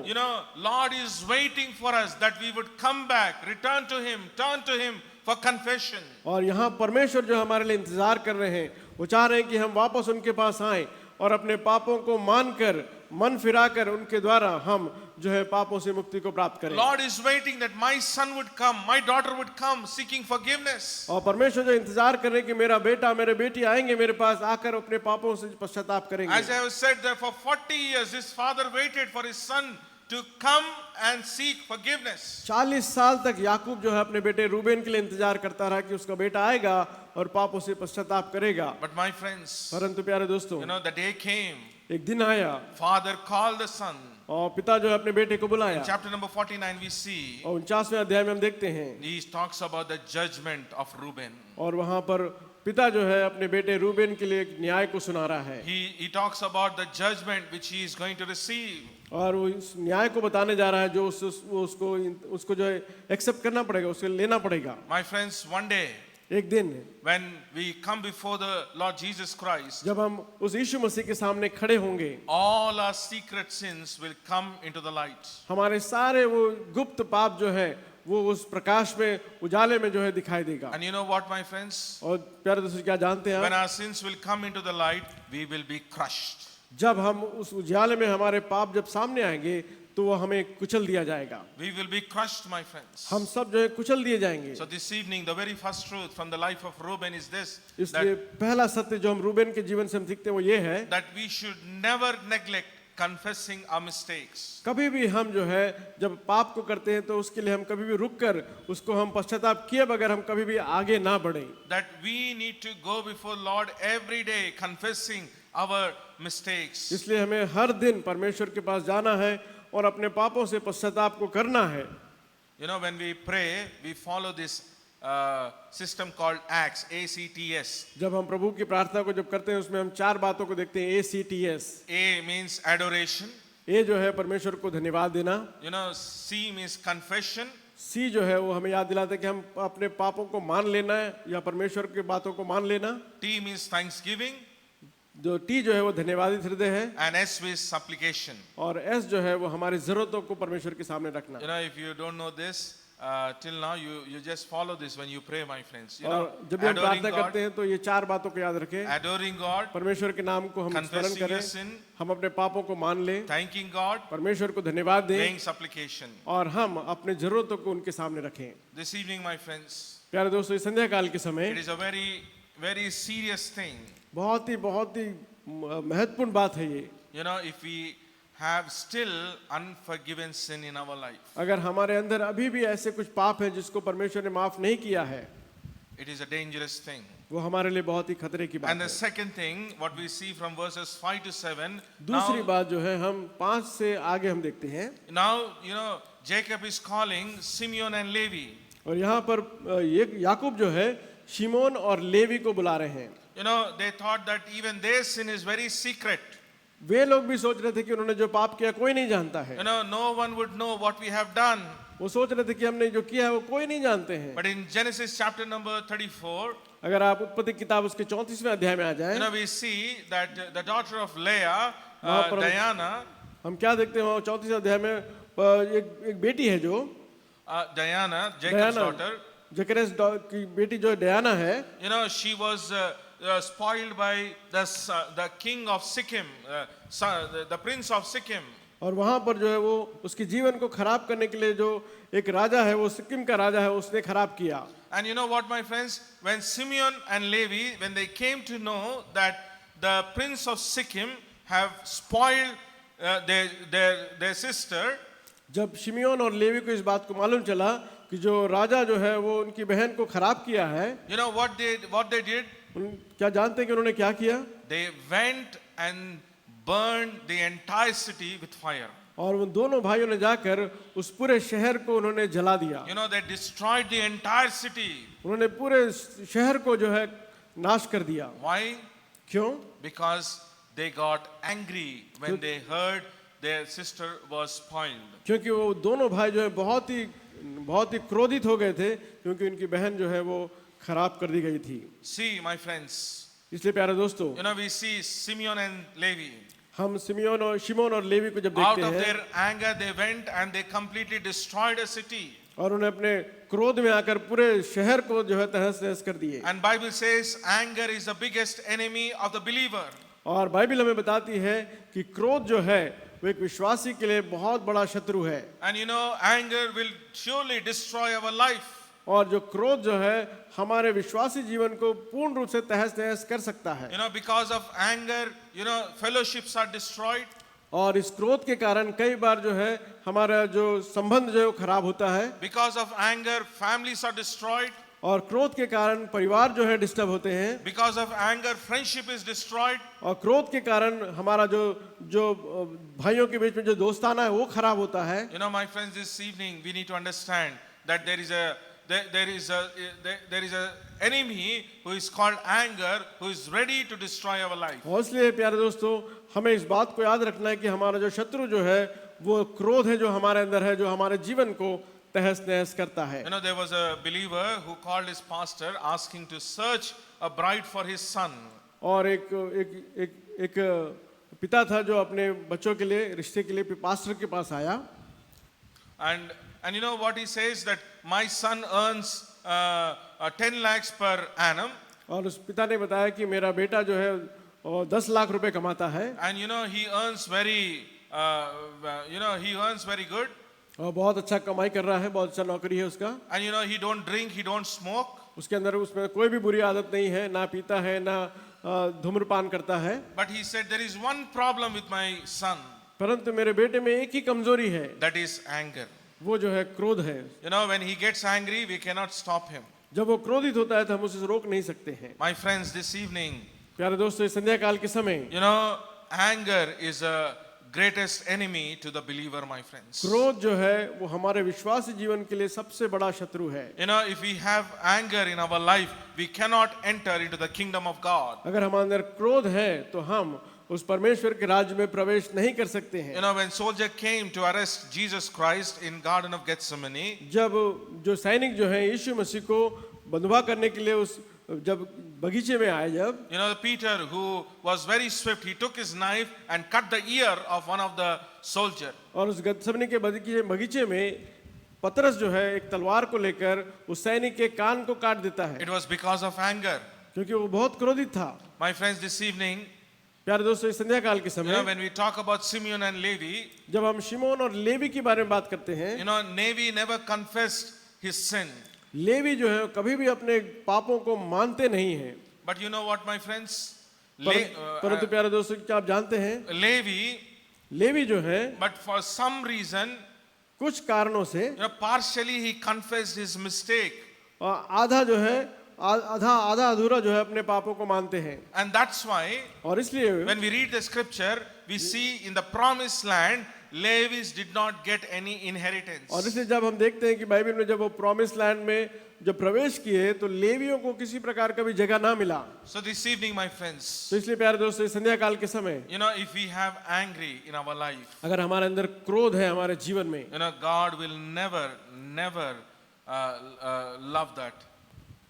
Lord is waiting for us that we would come back, return to him, turn to him for confession. और यहाँ परमेश्वर जो हमारे लिए इंतजार कर रहे हैं, वो चाह रहे हैं कि हम वापस उनके पास आएं और अपने पापों को मानकर मन फिराकर उनके द्वारा हम जो है पापों से मुक्ति को प्राप्त करें। Lord is waiting that my son would come, my daughter would come seeking forgiveness. और परमेश्वर जो इंतजार कर रहे हैं कि मेरा बेटा मेरे बेटी आएंगे मेरे पास आकर अपने पापों से पश्चाताप करेंगे। As I have said that for 40 years this father waited for his son to come and seek forgiveness. 40 साल तक याकूब जो है अपने बेटे रूबेन के लिए इंतजार करता रहा कि उसका बेटा आएगा और पापों से पश्चाताप करेगा। But my friends, परंतु प्यारे दोस्तों, the day came. एक दिन आया, Father called the son. और पिता जो है अपने बेटे को बुलाया। Chapter number 49 we see. और 49वें अध्याय में हम देखते हैं, He talks about the judgment of Reuben. और वहां पर पिता जो है अपने बेटे रूबेन के लिए एक न्याय को सुना रहा है। He talks about the judgment which he is going to receive. और वो इस न्याय को बताने जा रहा है जो उसको जो है एक्सेप्ट करना पड़ेगा, उसे लेना पड़ेगा। My friends, one day एक दिन when we come before the Lord Jesus Christ, जब हम उस यीशु मसीह के सामने खड़े होंगे, all our secret sins will come into the light. हमारे सारे वो गुप्त पाप जो है वो उस प्रकाश में उजाले में जो है दिखाई देगा। And you know what, my friends? और प्यारे दोस्तों, क्या जानते हैं When आप, our sins will come into the light, we will be crushed. जब हम उस उजाले में हमारे पाप जब सामने आएंगे तो वो हमें कुचल दिया जाएगा। We will be crushed, my friends. हम सब जो है कुचल दिए जाएंगे। So this evening, the very first truth from the life of Reuben is this: इसलिए पहला सत्य जो हम रूबेन के जीवन से हम सीखते हैं वो ये है, that we should never neglect confessing our mistakes. कभी भी हम जो है जब पाप को करते हैं तो उसके लिए हम कभी भी रुक कर उसको हम पश्चाताप किए बगैर हम कभी भी आगे ना बढ़े। That we need to go before Lord every day confessing our mistakes. इसलिए हमें हर दिन परमेश्वर के पास जाना है और अपने पापों से पश्चाताप को करना है। When we pray, we follow this system called ACTS, ACTS. जब हम प्रभु की प्रार्थना को जब करते हैं उसमें हम 4 बातों को देखते हैं। ACTS, A means adoration. A जो है परमेश्वर को धन्यवाद देना। C means confession. C जो है वो हमें याद दिलाता है कि हम अपने पापों को मान लेना है या परमेश्वर की बातों को मान लेना। T means thanksgiving. जो T जो है वो धन्यवादित हृदय है। And S means supplication. और S जो है वो हमारी जरूरतों को परमेश्वर के सामने रखना। If you don't know this till now, you just follow this when you pray, my friends. और जब भी हम प्रार्थना करते हैं तो ये 4 बातों को याद रखें। Adoring God, परमेश्वर के नाम को हम स्मरण confessing your करें, sin, हम अपने पापों को मान लें, thanking God, परमेश्वर को धन्यवाद दें praying supplication. और हम अपने जरूरतों को उनके सामने रखें। This evening, my friends, प्यारे दोस्तों, इस संध्या काल के it समय is a very, very serious thing. बहुत ही महत्वपूर्ण बात है ये। If we have still unforgiven sin in our life, अगर हमारे अंदर अभी भी ऐसे कुछ पाप हैं जिसको परमेश्वर ने माफ नहीं किया है, it is a dangerous thing. वो हमारे लिए बहुत ही खतरे की बात And the है। second thing, what we see from verses 5 to 7, दूसरी बात जो है हम 5 से आगे हम देखते हैं। now Jacob is calling Simeon and Levi. और यहाँ पर ये याकूब जो है शिमोन और लेवी को बुला रहे हैं। They thought that even their sin is very secret. वे लोग भी सोच रहे थे कि उन्होंने जो पाप किया कोई नहीं जानता है। No one would know what we have done. वो सोच रहे थे कि हमने जो किया है वो कोई नहीं जानते हैं। But in Genesis chapter number 34, अगर आप उत्पत्ति किताब उसके 34वें अध्याय में आ जाएं, we see that the daughter of Leah, वहाँ पर Diana, हम क्या देखते हैं? 34वें अध्याय में एक बेटी है जो Diana, Jacob's डयाना, daughter, जकरेस की बेटी जो डयाना है, she was spoiled by the king of Sikkim, the prince of Sikkim. और वहाँ पर जो है वो उसके जीवन को खराब करने के लिए जो एक राजा है, वो सिक्किम का राजा है, उसने खराब किया। And you know what, my friends? When Simeon and Levi, when they came to know that the prince of Sikkim have spoiled their sister, जब शिमियोन और लेवी को इस बात को मालूम चला कि जो राजा जो है वो उनकी बहन को खराब किया है, you know what they did? क्या जानते हैं कि उन्होंने क्या किया? They went and burned the entire city with fire. और उन दोनों भाइयों ने जाकर उस पूरे शहर को उन्होंने जला दिया। You know, they destroyed the entire city. उन्होंने पूरे शहर को जो है नाश कर दिया। Why? क्यों? Because they got angry when they heard their sister was spoiled. क्योंकि वो दोनों भाई जो है बहुत ही क्रोधित हो गए थे, क्योंकि उनकी बहन जो है वो खराब कर दी गई थी। See, my friends, इसलिए प्यारे दोस्तों, you know, we see Simeon and Levi. हम शिमोन और लेवी को जब Out देखते of हैं their anger, they went and they completely destroyed a city. और उन्हें अपने क्रोध में आकर पूरे शहर को जो है तहस नहस कर दिए। And Bible says anger is the biggest enemy of the believer. और बाइबल हमें बताती है कि क्रोध जो है वो एक विश्वासी के लिए बहुत बड़ा शत्रु है। And you know, anger will surely destroy our life. और जो क्रोध जो है हमारे विश्वासी जीवन को पूर्ण रूप से तहस नहस कर सकता है। You know, because of anger, you know, fellowships are destroyed. और इस क्रोध के कारण कई बार जो है हमारा जो संबंध जो है वो खराब होता है। Because of anger, families are destroyed. और क्रोध के कारण परिवार जो है डिस्टर्ब होते हैं। Because of anger, friendship is destroyed. और क्रोध के कारण हमारा जो भाइयों के बीच में जो दोस्ताना है वो खराब होता है। You know, my friends, this evening we need to understand that there is a enemy who is called anger, who is ready to destroy our life. और इसलिए प्यारे दोस्तों, हमें इस बात को याद रखना है कि हमारा जो शत्रु जो है वो क्रोध है, जो हमारे अंदर है, जो हमारे जीवन को तहस नहस करता है। You know, there was a believer who called his pastor asking to search a bride for his son. और एक पिता था जो अपने बच्चों के लिए रिश्ते के लिए पास्टर के पास आया। And you know what he says, that my son earns 10 lakhs per annum. और उस पिता ने बताया कि मेरा बेटा जो है 10 लाख रुपए कमाता है। And you know, he earns very good. और बहुत अच्छा कमाई कर रहा है, बहुत अच्छा नौकरी है उसका। And you know, he don't drink, he don't smoke. उसमें कोई भी बुरी आदत नहीं है, ना पीता है, ना धूम्रपान करता है। But he said, there is one problem with my son. परंतु मेरे बेटे में एक ही कमजोरी है, That is anger. वो जो है क्रोध है। You know, when he gets angry, we cannot stop him. जब वो क्रोधित होता है तो हम उसे रोक नहीं सकते हैं। My friends, this evening, प्यारे दोस्तों, इस संध्या काल के समय you know, anger is a greatest enemy to the believer, my friends. क्रोध जो है वो हमारे विश्वासी जीवन के लिए सबसे बड़ा शत्रु है। You know, if we have anger in our life, we cannot enter into the kingdom of God. अगर हमारे अंदर क्रोध है तो हम उस परमेश्वर के राज्य में प्रवेश नहीं कर सकते हैं। You know, when soldier came to arrest Jesus Christ in Garden of Gethsemane, जब जो सैनिक जो है यीशु मसीह को बंधुआ करने के लिए जब बगीचे में आए, जब you know, Peter, who was very swift, he took his knife and cut the ear of one of the soldier. और उस गethsemane के बगीचे में पतरस जो है एक तलवार को लेकर उस सैनिक के कान को काट देता है, It was because of anger. क्योंकि वो बहुत क्रोधित था। My friends, this evening, प्यारे दोस्तों, इस संध्या काल के you know, समय when we talk about Simeon and Levi, जब हम शिमोन और लेवी के बारे में बात करते हैं, you know, Levi never confessed his sin. Levi जो है कभी भी अपने पापों को मानते नहीं हैं। But you know what, my friends? परंतु प्यारे दोस्तों, क्या आप जानते हैं लेवी जो है, but for some reason, कुछ कारणों से you know, partially he confessed his mistake. आधा जो है आधा अधूरा जो है अपने पापों को मानते हैं। And that's why और इसलिए when we read the scripture, we see in the promised land, Levites did not get any inheritance. और इसलिए जब हम देखते हैं कि बाइबल में जब वो प्रॉमिस लैंड में जब प्रवेश किए तो लेवियों को किसी प्रकार का भी जगह ना मिला। So this evening, my friends, तो इसलिए प्यारे दोस्तों, संध्या काल के समय you know, if we have angry in our life, अगर हमारे अंदर क्रोध है हमारे जीवन में, you know, God will never love that.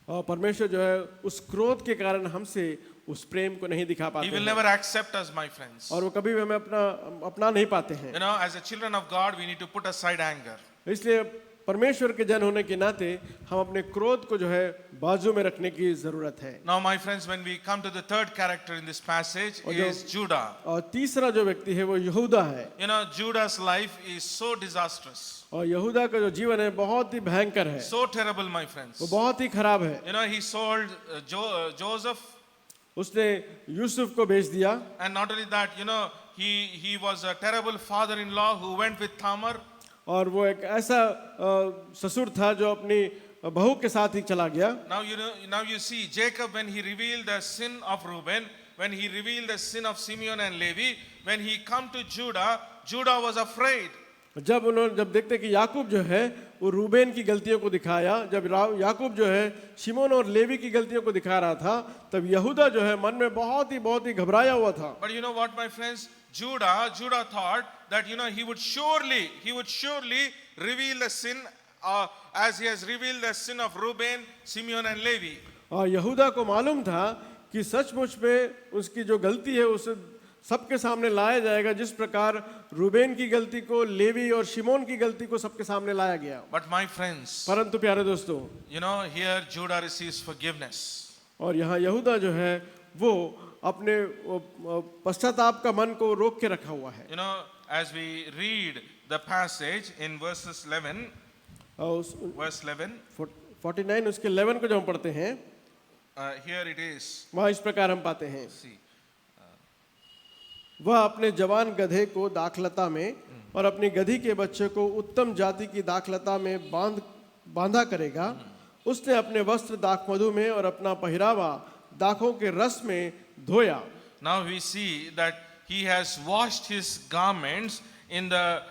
और परमेश्वर जो है उस क्रोध के कारण हमसे उस प्रेम को नहीं दिखा He पाते will हैं never accept us, my friends. और वो कभी भी हमें अपना नहीं पाते हैं। You know, as a children of God, we need to put aside anger. इसलिए परमेश्वर के जन होने के नाते हम अपने क्रोध को जो है बाजू में रखने की जरूरत है। Now, my friends, when we come to the third character in this passage is Judah. और तीसरा जो व्यक्ति है वो यहूदा है। You know, Judah's life is so disastrous, और यहूदा का जो जीवन है बहुत ही भयंकर है, so terrible, my friends. वो बहुत ही खराब है। You know, he sold Joseph, उसने यूसुफ को बेच दिया and not only that, you know, he was a terrible father-in-law who went with Tamar. और वो एक ऐसा ससुर था जो अपनी बहू के साथ ही चला गया। Now you see Jacob, when he revealed the sin of Reuben, when he revealed the sin of Simeon and Levi, when he come to Judah, Judah was afraid. जब देखते कि याकूब जो है वो रूबेन की गलतियों को दिखाया, जब याकूब जो है शिमोन और लेवी की गलतियों को दिखा रहा था, तब यहूदा जो है मन में बहुत ही घबराया हुआ था। But you know what, my friends, Judah thought that, you know, he would surely reveal the sin as he has revealed the sin of Reuben, Simeon and Levi. और यहूदा को मालूम था कि सचमुच में उसकी जो गलती है उसे सबके सामने लाया जाएगा, जिस प्रकार रूबेन की गलती को, लेवी और शिमोन की गलती को सबके सामने लाया गया। But my friends, परंतु प्यारे दोस्तों, you know, here Judah receives forgiveness. और यहाँ यहूदा जो है वो अपने पश्चाताप का मन को रोक के रखा हुआ है। You know, as we read the passage in verse 11, 49 उसके 11 को जब हम पढ़ते हैं, here it is. वहाँ इस प्रकार हम पाते हैं, See, वह अपने जवान गधे को दाखलता में और अपनी गधी के बच्चे को उत्तम जाति की दाखलता में बांधा करेगा। उसने अपने वस्त्र दाखमधु में और अपना पहरावा दाखों के रस में धोया। Now we see that he has washed his garments in the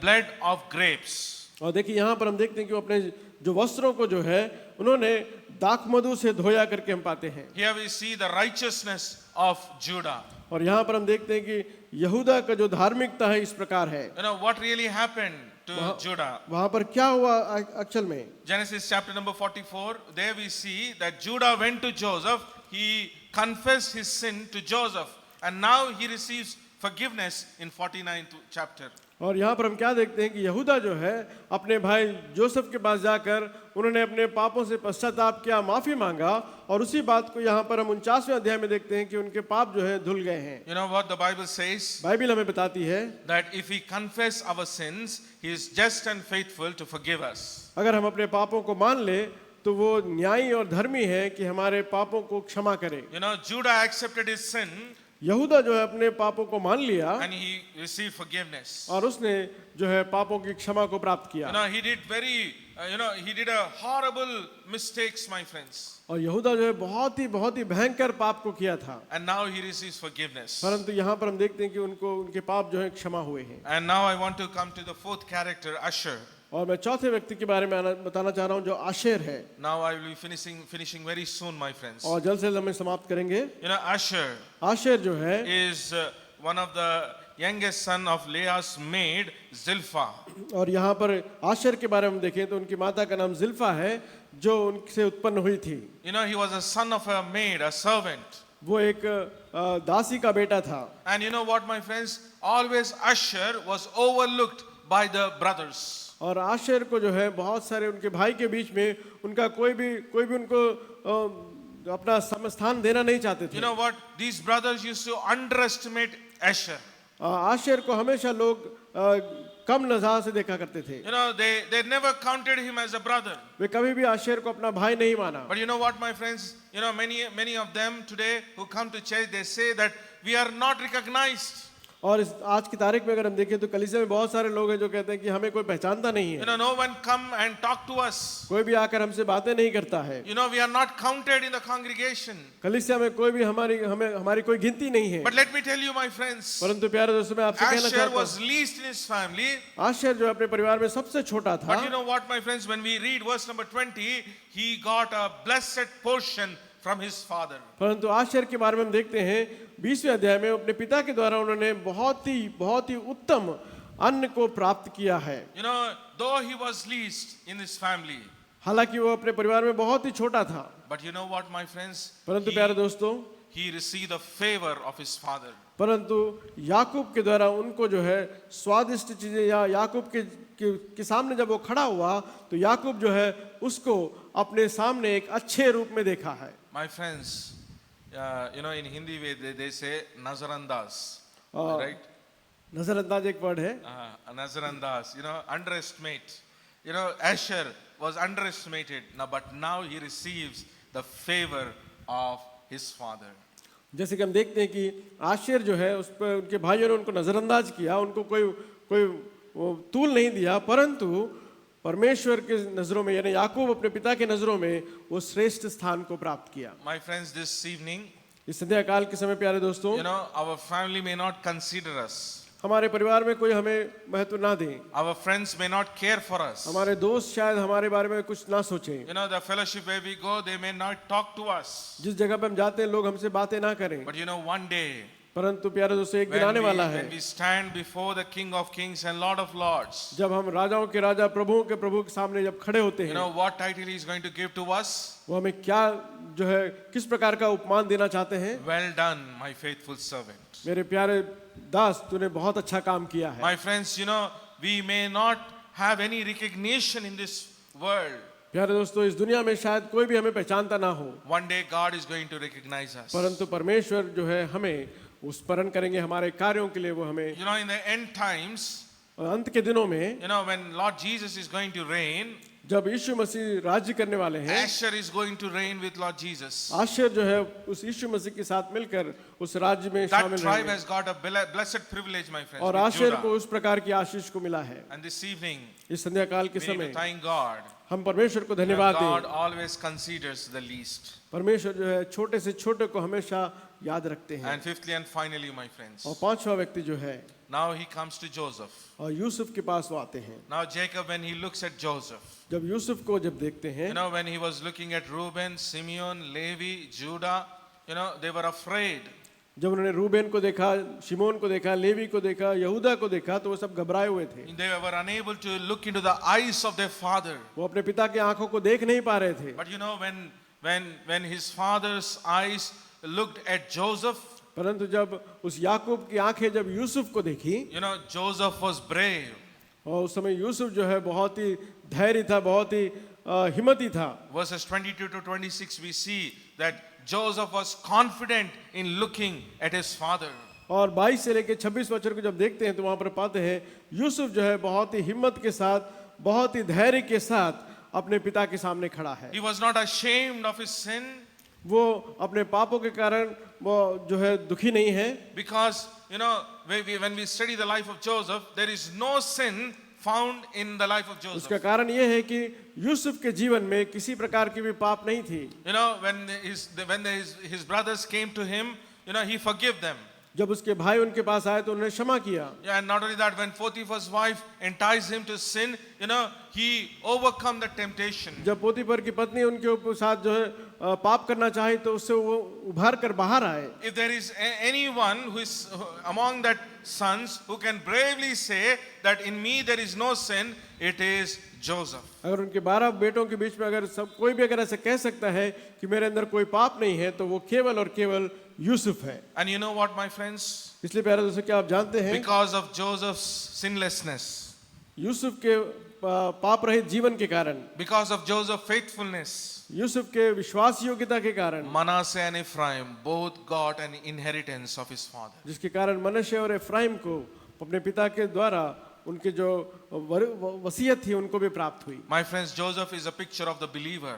blood of grapes. और देखिए यहाँ पर हम देखते हैं कि वो अपने जो वस्त्रों को जो है उन्होंने दाखमधु से धोया करके हम पाते हैं। Here we see the righteousness of Judah. और यहाँ पर हम देखते हैं कि यहूदा का जो धार्मिकता है इस प्रकार है। You know what really happened to Judah? वहाँ पर क्या हुआ अक्चुअल में? Genesis chapter number 44, there we see that Judah went to Joseph, he confessed his sin to Joseph, and now he receives forgiveness in 49th chapter. और यहाँ पर हम क्या देखते हैं कि यहूदा जो है अपने भाई जोसेफ के पास जाकर उन्होंने अपने पापों से पश्चाताप किया, माफी मांगा, और उसी बात को यहाँ पर हम 49वें अध्याय में देखते हैं कि उनके पाप जो है धुल गए हैं। You know what the Bible says? Bible हमें बताती है That if we confess our sins, he is just and faithful to forgive us. अगर हम अपने पापों को मान ले तो वो न्यायी और धर्मी है कि हमारे पापों को क्षमा करे। You know, Judah accepted his sin यहूदा जो है अपने पापों को मान लिया and he received forgiveness. और उसने जो है पापों की क्षमा को प्राप्त किया। You know, he did he did a horrible mistakes, my friends. और यहूदा जो है बहुत ही भयंकर पाप को किया था, And now he receives forgiveness. परंतु यहाँ पर हम देखते हैं कि उनके पाप जो है क्षमा हुए हैं। And now I want to come to the fourth character, Asher. और मैं चौथे व्यक्ति के बारे में बताना चाह रहा हूँ जो आशेर है। Now I will be finishing very soon, my friends. और जल्द से जल्द हम समाप्त करेंगे। You know, Asher आशेर जो है is one of the youngest son of Leah's maid, Zilpah. और यहाँ पर आशेर के बारे में देखें तो उनकी माता का नाम जिल्फा है जो उनसे उत्पन्न हुई थी। You know, he was a son of a maid, a servant. वो एक दासी का बेटा था। And you know what, my friends? Always Asher was overlooked by the brothers. और आशेर को जो है बहुत सारे उनके भाई के बीच में उनका कोई भी उनको अपना स्थान देना नहीं चाहते थे। You know what? These brothers used to underestimate Asher. Asher को हमेशा लोग कम नजर से देखा करते थे। You know, they never counted him as a brother. वे कभी भी आशेर को अपना भाई नहीं माना। But you know what, my friends? You know, many of them today who come to church, they say that we are not recognized. और आज की तारीख में अगर हम देखें तो कलीसिया में बहुत सारे लोग हैं जो कहते हैं कि हमें कोई पहचानता नहीं You है। know, no one come and talk to us. कोई भी आकर हमसे बातें नहीं करता है। You know, we are not counted in the congregation. कलीसिया में कोई भी हमारी कोई गिनती नहीं है। But let me tell you, my friends, परंतु प्यारे दोस्तों मैं आपसे कहना Asher चाहता was हूँ, least in his family. Asher जो अपने परिवार में सबसे छोटा था। But you know what, my friends, when we read verse number 20, he got a blessed portion from his father. परंतु आशेर के बारे में हम देखते हैं 20वें अध्याय में अपने पिता के द्वारा उन्होंने बहुत ही उत्तम अन्न को प्राप्त किया है। You know, though he was least in his family, हालांकि वो अपने परिवार में बहुत ही छोटा था, But you know what, my friends? परंतु प्यारे दोस्तों, He received the favor of his father. परंतु याकूब के द्वारा उनको जो है स्वादिष्ट चीजें, या याकूब के सामने जब वो खड़ा हुआ तो याकूब जो है उसको अपने सामने एक अच्छे रूप में देखा है। My friends, in Hindi they say Nazarandas, Uh, right? नजरअंदाज एक वर्ड है। Nazarandas, underestimate. Asher was underestimated, but now he receives the favor of his father. जैसे कि हम देखते हैं कि आशेर जो है उस पर उनके भाइयों ने उनको नजरअंदाज किया, उनको कोई वो तूल नहीं दिया, परंतु परमेश्वर के नजरों में यानी याकूब अपने पिता के नजरों में वो श्रेष्ठ स्थान को प्राप्त किया। My friends, this evening, इस संध्या काल के समय प्यारे दोस्तों, our family may not consider us. हमारे परिवार में कोई हमें महत्व ना दे, Our friends may not care for us. हमारे दोस्त शायद हमारे बारे में कुछ ना सोचें, The fellowship where we go, they may not talk to us. जिस जगह पे हम जाते हैं लोग हमसे बातें ना करें, But one day, परंतु प्यारे दोस्तों एक दिन आने वाला है when we stand before the King of Kings and Lord of Lords, जब हम राजाओं के राजा प्रभुओं के प्रभु के सामने जब खड़े होते हैं, what title he is going to give to us? वो हमें क्या जो है किस प्रकार का उपमान देना चाहते हैं? Well done, my faithful servant. मेरे प्यारे दास, तूने बहुत अच्छा काम किया है। My friends, we may not have any recognition in this world. प्यारे दोस्तों, इस दुनिया में शायद कोई भी हमें पहचानता ना हो, One day God is going to recognize us. परंतु परमेश्वर जो है हमें स्मरण करेंगे, हमारे कार्यों के लिए वो हमें In the end times, अंत के दिनों में when Lord Jesus is going to reign, जब यीशु मसीह राज्य करने वाले हैं, Asher is going to reign with Lord Jesus. Asher जो है उस यीशु मसीह के साथ मिलकर उस राज्य में That शामिल tribe रहेंगे, has got a blessed privilege, my friends. और with आशेर Judah. को उस प्रकार की आशीष को मिला है। And this evening, इस संध्या काल के we need समय to thank God. हम परमेश्वर को that धन्यवाद God दें। always considers the least. परमेश्वर जो है छोटे से छोटे को हमेशा याद रखते हैं। And fifthly and finally, my friends, और पांचवा व्यक्ति जो है, now he comes to Joseph. और यूसुफ के पास वो आते हैं। Now Jacob, when he looks at Joseph, जब यूसुफ को जब देखते हैं, when he was looking at Reuben, Simeon, Levi, Judah, they were afraid. जब उन्होंने रूबेन को देखा, शिमोन को देखा, लेवी को देखा, यहूदा को देखा, तो वो सब घबराए हुए थे। They were unable to look into the eyes of their father. वो अपने पिता की आंखों को देख नहीं पा रहे थे। But when his father's eyes looked at Joseph, परंतु जब उस याकूब की आंखें जब यूसुफ को देखी, Joseph was brave. और उस समय यूसुफ जो है बहुत ही धैर्य था, बहुत ही हिम्मती था। Verses 22 to 26, we see that Joseph was confident in looking at his father. और 22 से लेकर 26 वचन को जब देखते हैं तो वहां पर पाते हैं यूसुफ जो है बहुत ही हिम्मत के साथ, बहुत ही धैर्य के साथ अपने पिता के सामने खड़ा है। He was not ashamed of his sin. वो अपने पापों के कारण वो जो है दुखी नहीं है, Because, when we study the life of Joseph, there is no sin found in the life of उसका Joseph. कारण ये है कि यूसुफ के जीवन में किसी प्रकार की भी पाप नहीं थी। When his brothers came to him, he forgave them. जब उसके भाई उनके पास आए तो उन्होंने क्षमा किया। Yeah, and not only that, when Potiphar's wife enticed him to sin, he overcome the temptation. जब पोतीफर की पत्नी उनके ऊपर साथ जो है पाप करना चाही तो उससे वो उभार कर बाहर आए। If there is anyone who is among that sons who can bravely say that in me there is no sin, it is Joseph. अगर उनके 12 बेटों के बीच में अगर सब कोई भी अगर ऐसे कह सकता है कि मेरे अंदर कोई पाप नहीं है, तो वो केवल और केवल यूसुफ है। And you know what, my friends? इसलिए प्यारे दोस्तों, क्या आप जानते हैं, Because of Joseph's sinlessness, Yusuf के पाप रहित जीवन के कारण, because of Joseph's faithfulness, Yusuf के विश्वास योग्यता के कारण, Manasseh and Ephraim both got an inheritance of his father. जिसके कारण मनश्शे और एफ्राइम को अपने पिता के द्वारा उनके जो वसीयत थी उनको भी प्राप्त हुई। My friends, Joseph is a picture of the believer.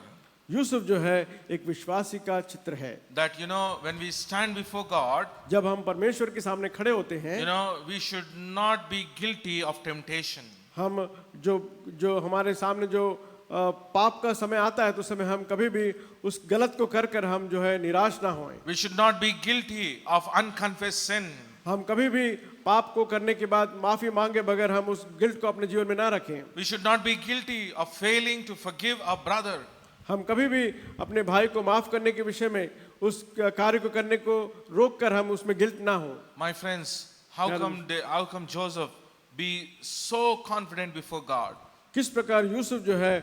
Yusuf जो है एक विश्वासी का चित्र है। That when we stand before God, जब हम परमेश्वर के सामने खड़े होते हैं, we should not be guilty of temptation. हम जो हमारे सामने जो पाप का समय आता है तो समय हम कभी भी उस गलत को कर कर हम जो है निराश ना होएं। We should not be guilty of unconfessed sin. हम कभी भी पाप को करने के बाद माफी मांगे बगैर हम उस गिल्ट को अपने जीवन में ना रखें। We should not be guilty of failing to forgive our brother. हम कभी भी अपने भाई को माफ करने के विषय में उस कार्य को करने को रोक कर हम उसमें गिल्ट ना हो। My friends, how come Joseph be so confident before God? किस प्रकार यूसुफ जो है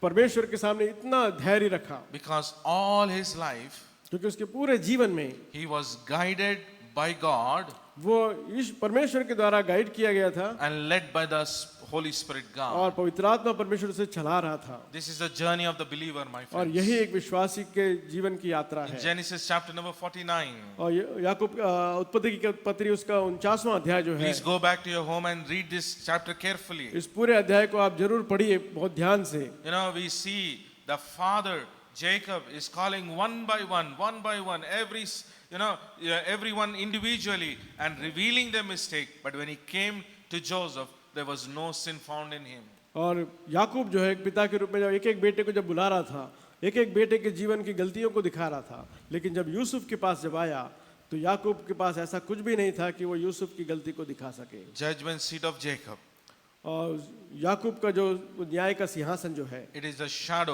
परमेश्वर के सामने इतना धैर्य रखा, because all his life क्योंकि उसके पूरे जीवन में he was guided by God वो इस परमेश्वर के द्वारा गाइड किया गया था and led by the Holy Spirit God. और पवित्र आत्मा परमेश्वर से चला रहा था। This is the journey of the believer, my और friends. यही एक विश्वासी के जीवन की यात्रा In है। Genesis chapter number 49, और याकूब उत्पत्ति की पत्री उसका 49वां अध्याय जो है, please go back to your home and read this chapter carefully. इस पूरे अध्याय को आप जरूर पढ़िए बहुत ध्यान से। You know, we see the father Jacob is calling one by one, everyone individually and revealing their mistake. But when he came to Joseph, there was no sin found in him. और याकूब जो है एक पिता के रूप में जब एक एक बेटे को जब बुला रहा था, एक एक बेटे के जीवन की गलतियों को दिखा रहा था, लेकिन जब यूसुफ के पास जब आया तो याकूब के पास ऐसा कुछ भी नहीं था कि वो यूसुफ की गलती को दिखा सके। Judgment seat of Jacob. और याकूब का जो न्याय का सिंहासन जो है, It is the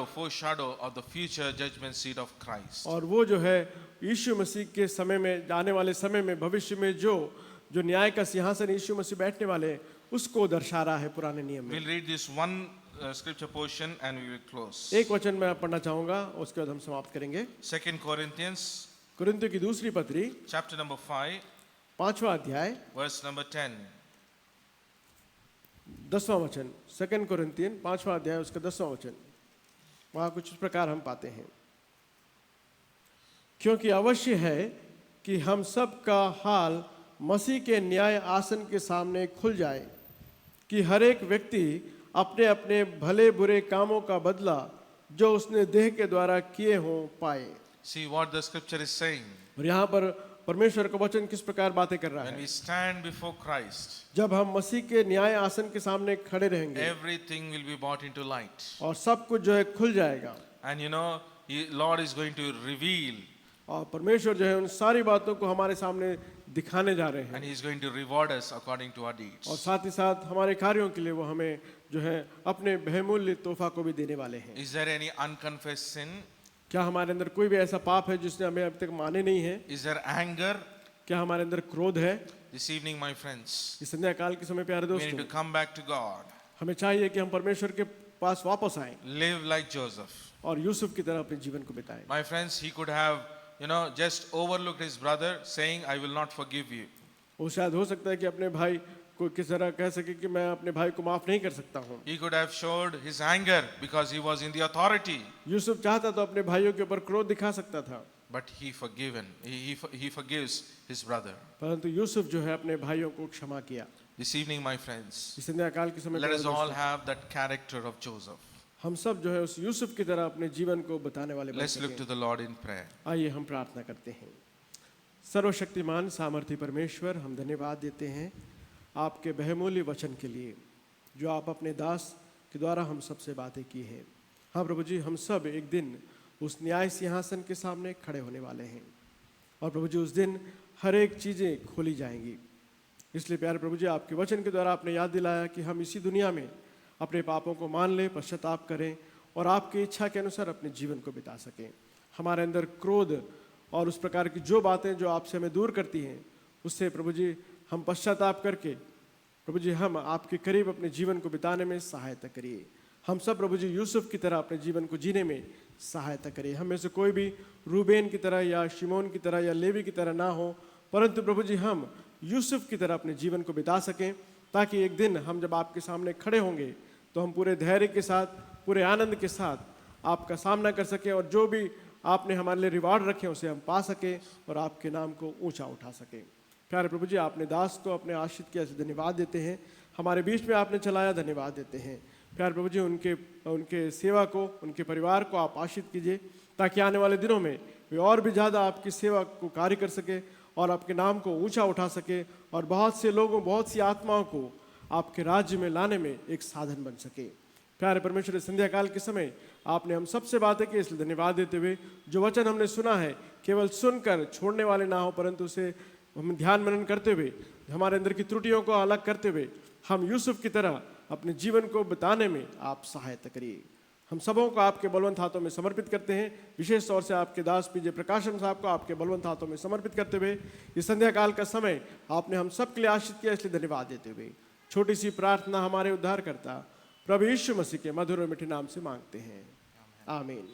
foreshadow of the future judgment seat of Christ. और वो जो है यीशु मसीह के समय में, आने वाले समय में, भविष्य में जो न्याय का सिंहासन यीशु मसीह बैठने वाले हैं, उसको दर्शा रहा है पुराने नियम में। We'll read this one scripture portion and we will close. एक वचन मैं पढ़ना चाहूंगा, उसके बाद हम समाप्त करेंगे। 2 Corinthians कुरिन्थियों की दूसरी पत्री chapter number 5, 5वां अध्याय verse number 10. 10वां वचन। 2 कुरिन्थियन 5वां अध्याय उसका 10वां वचन, वहां कुछ इस प्रकार हम पाते हैं, क्योंकि अवश्य है कि हम सब का हाल मसीह के न्याय आसन के सामने खुल जाए, कि हर एक व्यक्ति अपने अपने भले बुरे कामों का बदला जो उसने देह के द्वारा किए हों पाए। See what the scripture is saying. और यहाँ पर परमेश्वर का वचन किस प्रकार बातें कर रहा When है। we stand before Christ, जब हम मसीह के न्याय आसन के सामने खड़े रहेंगे everything will be brought into light. और सब कुछ जो है खुल जाएगा, And you know, Lord is going to reveal और परमेश्वर जो है उन सारी बातों को हमारे सामने दिखाने जा रहे हैं, and He is going to reward us according to our deeds. और साथ ही साथ हमारे कार्यों के लिए वो हमें जो है अपने बहुमूल्य तोहफा को भी देने वाले हैं। Is there any unconfessed sin? क्या हमारे अंदर कोई भी ऐसा पाप है जिसने हमें अब तक माने नहीं है? Is there anger? क्या हमारे अंदर क्रोध है? This evening, my friends, इस संध्या काल के समय प्यारे we need to दोस्तों, come back to God. हमें चाहिए कि हम परमेश्वर के पास वापस आएं Live like Joseph. और यूसुफ की तरह अपने जीवन को बिताएं। My friends, he could have, just overlooked his brother, saying, I will not forgive you. वो शायद हो सकता है कि अपने भाई को किस तरह कह सके कि मैं अपने भाई को माफ नहीं कर सकता हूँ। He could have showed his anger because he was in the authority. Yusuf चाहता तो अपने भाइयों के ऊपर क्रोध दिखा सकता था, But he forgives his brother. परंतु यूसुफ जो है अपने भाइयों को क्षमा किया। This evening, my friends, इस संध्या काल के समय let us प्यारे all दोस्तों, have that character of Joseph. हम सब जो है उस यूसुफ की तरह अपने जीवन को बताने वाले बन Let's look to सकें। the Lord in prayer. आइए हम प्रार्थना करते हैं। सर्वशक्तिमान सामर्थी परमेश्वर, हम धन्यवाद देते हैं आपके बहुमूल्य वचन के लिए जो आप अपने दास के द्वारा हम सबसे बातें की हैं। हाँ प्रभु जी, हम सब एक दिन उस न्याय सिंहासन के सामने खड़े होने वाले हैं और प्रभु जी उस दिन हर एक चीज़ें खोली जाएंगी। इसलिए प्यारे प्रभु जी, आपके वचन के द्वारा आपने याद दिलाया कि हम इसी दुनिया में अपने पापों को मान लें, पश्चाताप करें और आपकी इच्छा के अनुसार अपने जीवन को बिता सकें। हमारे अंदर क्रोध और उस प्रकार की जो बातें जो आपसे हमें दूर करती हैं, उससे प्रभु जी हम पश्चाताप करके प्रभु जी हम आपके करीब अपने जीवन को बिताने में सहायता करिए। हम सब प्रभु जी यूसुफ की तरह अपने जीवन को जीने में सहायता करिए। हम में से कोई भी रूबेन की तरह या शिमोन की तरह या लेवी की तरह ना हो, परंतु प्रभु जी हम यूसुफ की तरह अपने जीवन को बिता सकें, ताकि एक दिन हम जब आपके सामने खड़े होंगे तो हम पूरे धैर्य के साथ, पूरे आनंद के साथ आपका सामना कर सकें और जो भी आपने हमारे लिए रिवार्ड रखे उसे हम पा सकें और आपके नाम को ऊंचा उठा सकें। प्यारे प्रभु जी, आपने दास को अपने आश्रित किया, धन्यवाद देते हैं। हमारे बीच में आपने चलाया, धन्यवाद देते हैं। प्यारे प्रभु जी, उनके सेवा को, उनके परिवार को आप आशीष कीजिए, ताकि आने वाले दिनों में वे और भी ज़्यादा आपकी सेवा को कार्य कर सके और आपके नाम को ऊंचा उठा सके और बहुत से लोगों, बहुत सी आत्माओं को आपके राज्य में लाने में एक साधन बन सके। प्यारे परमेश्वर, संध्या काल के समय आपने हम सबसे बातें की, इसलिए धन्यवाद देते हुए जो वचन हमने सुना है केवल सुनकर छोड़ने वाले ना हो, परंतु उसे हम ध्यान मनन करते हुए, हमारे अंदर की त्रुटियों को अलग करते हुए हम यूसुफ की तरह अपने जीवन को बिताने में आप सहायता करिए। हम सबों को आपके बलवंत हाथों में समर्पित करते हैं, विशेष तौर से आपके दास पीजे प्रकाशन साहब को आपके बलवंत हाथों में समर्पित करते हुए इस संध्या काल का समय आपने हम सब के लिए आशीष किया, इसलिए धन्यवाद देते हुए छोटी सी प्रार्थना हमारे उद्धारकर्ता प्रभु यीशु मसीह के मधुर और मीठे नाम से मांगते हैं, आमीन।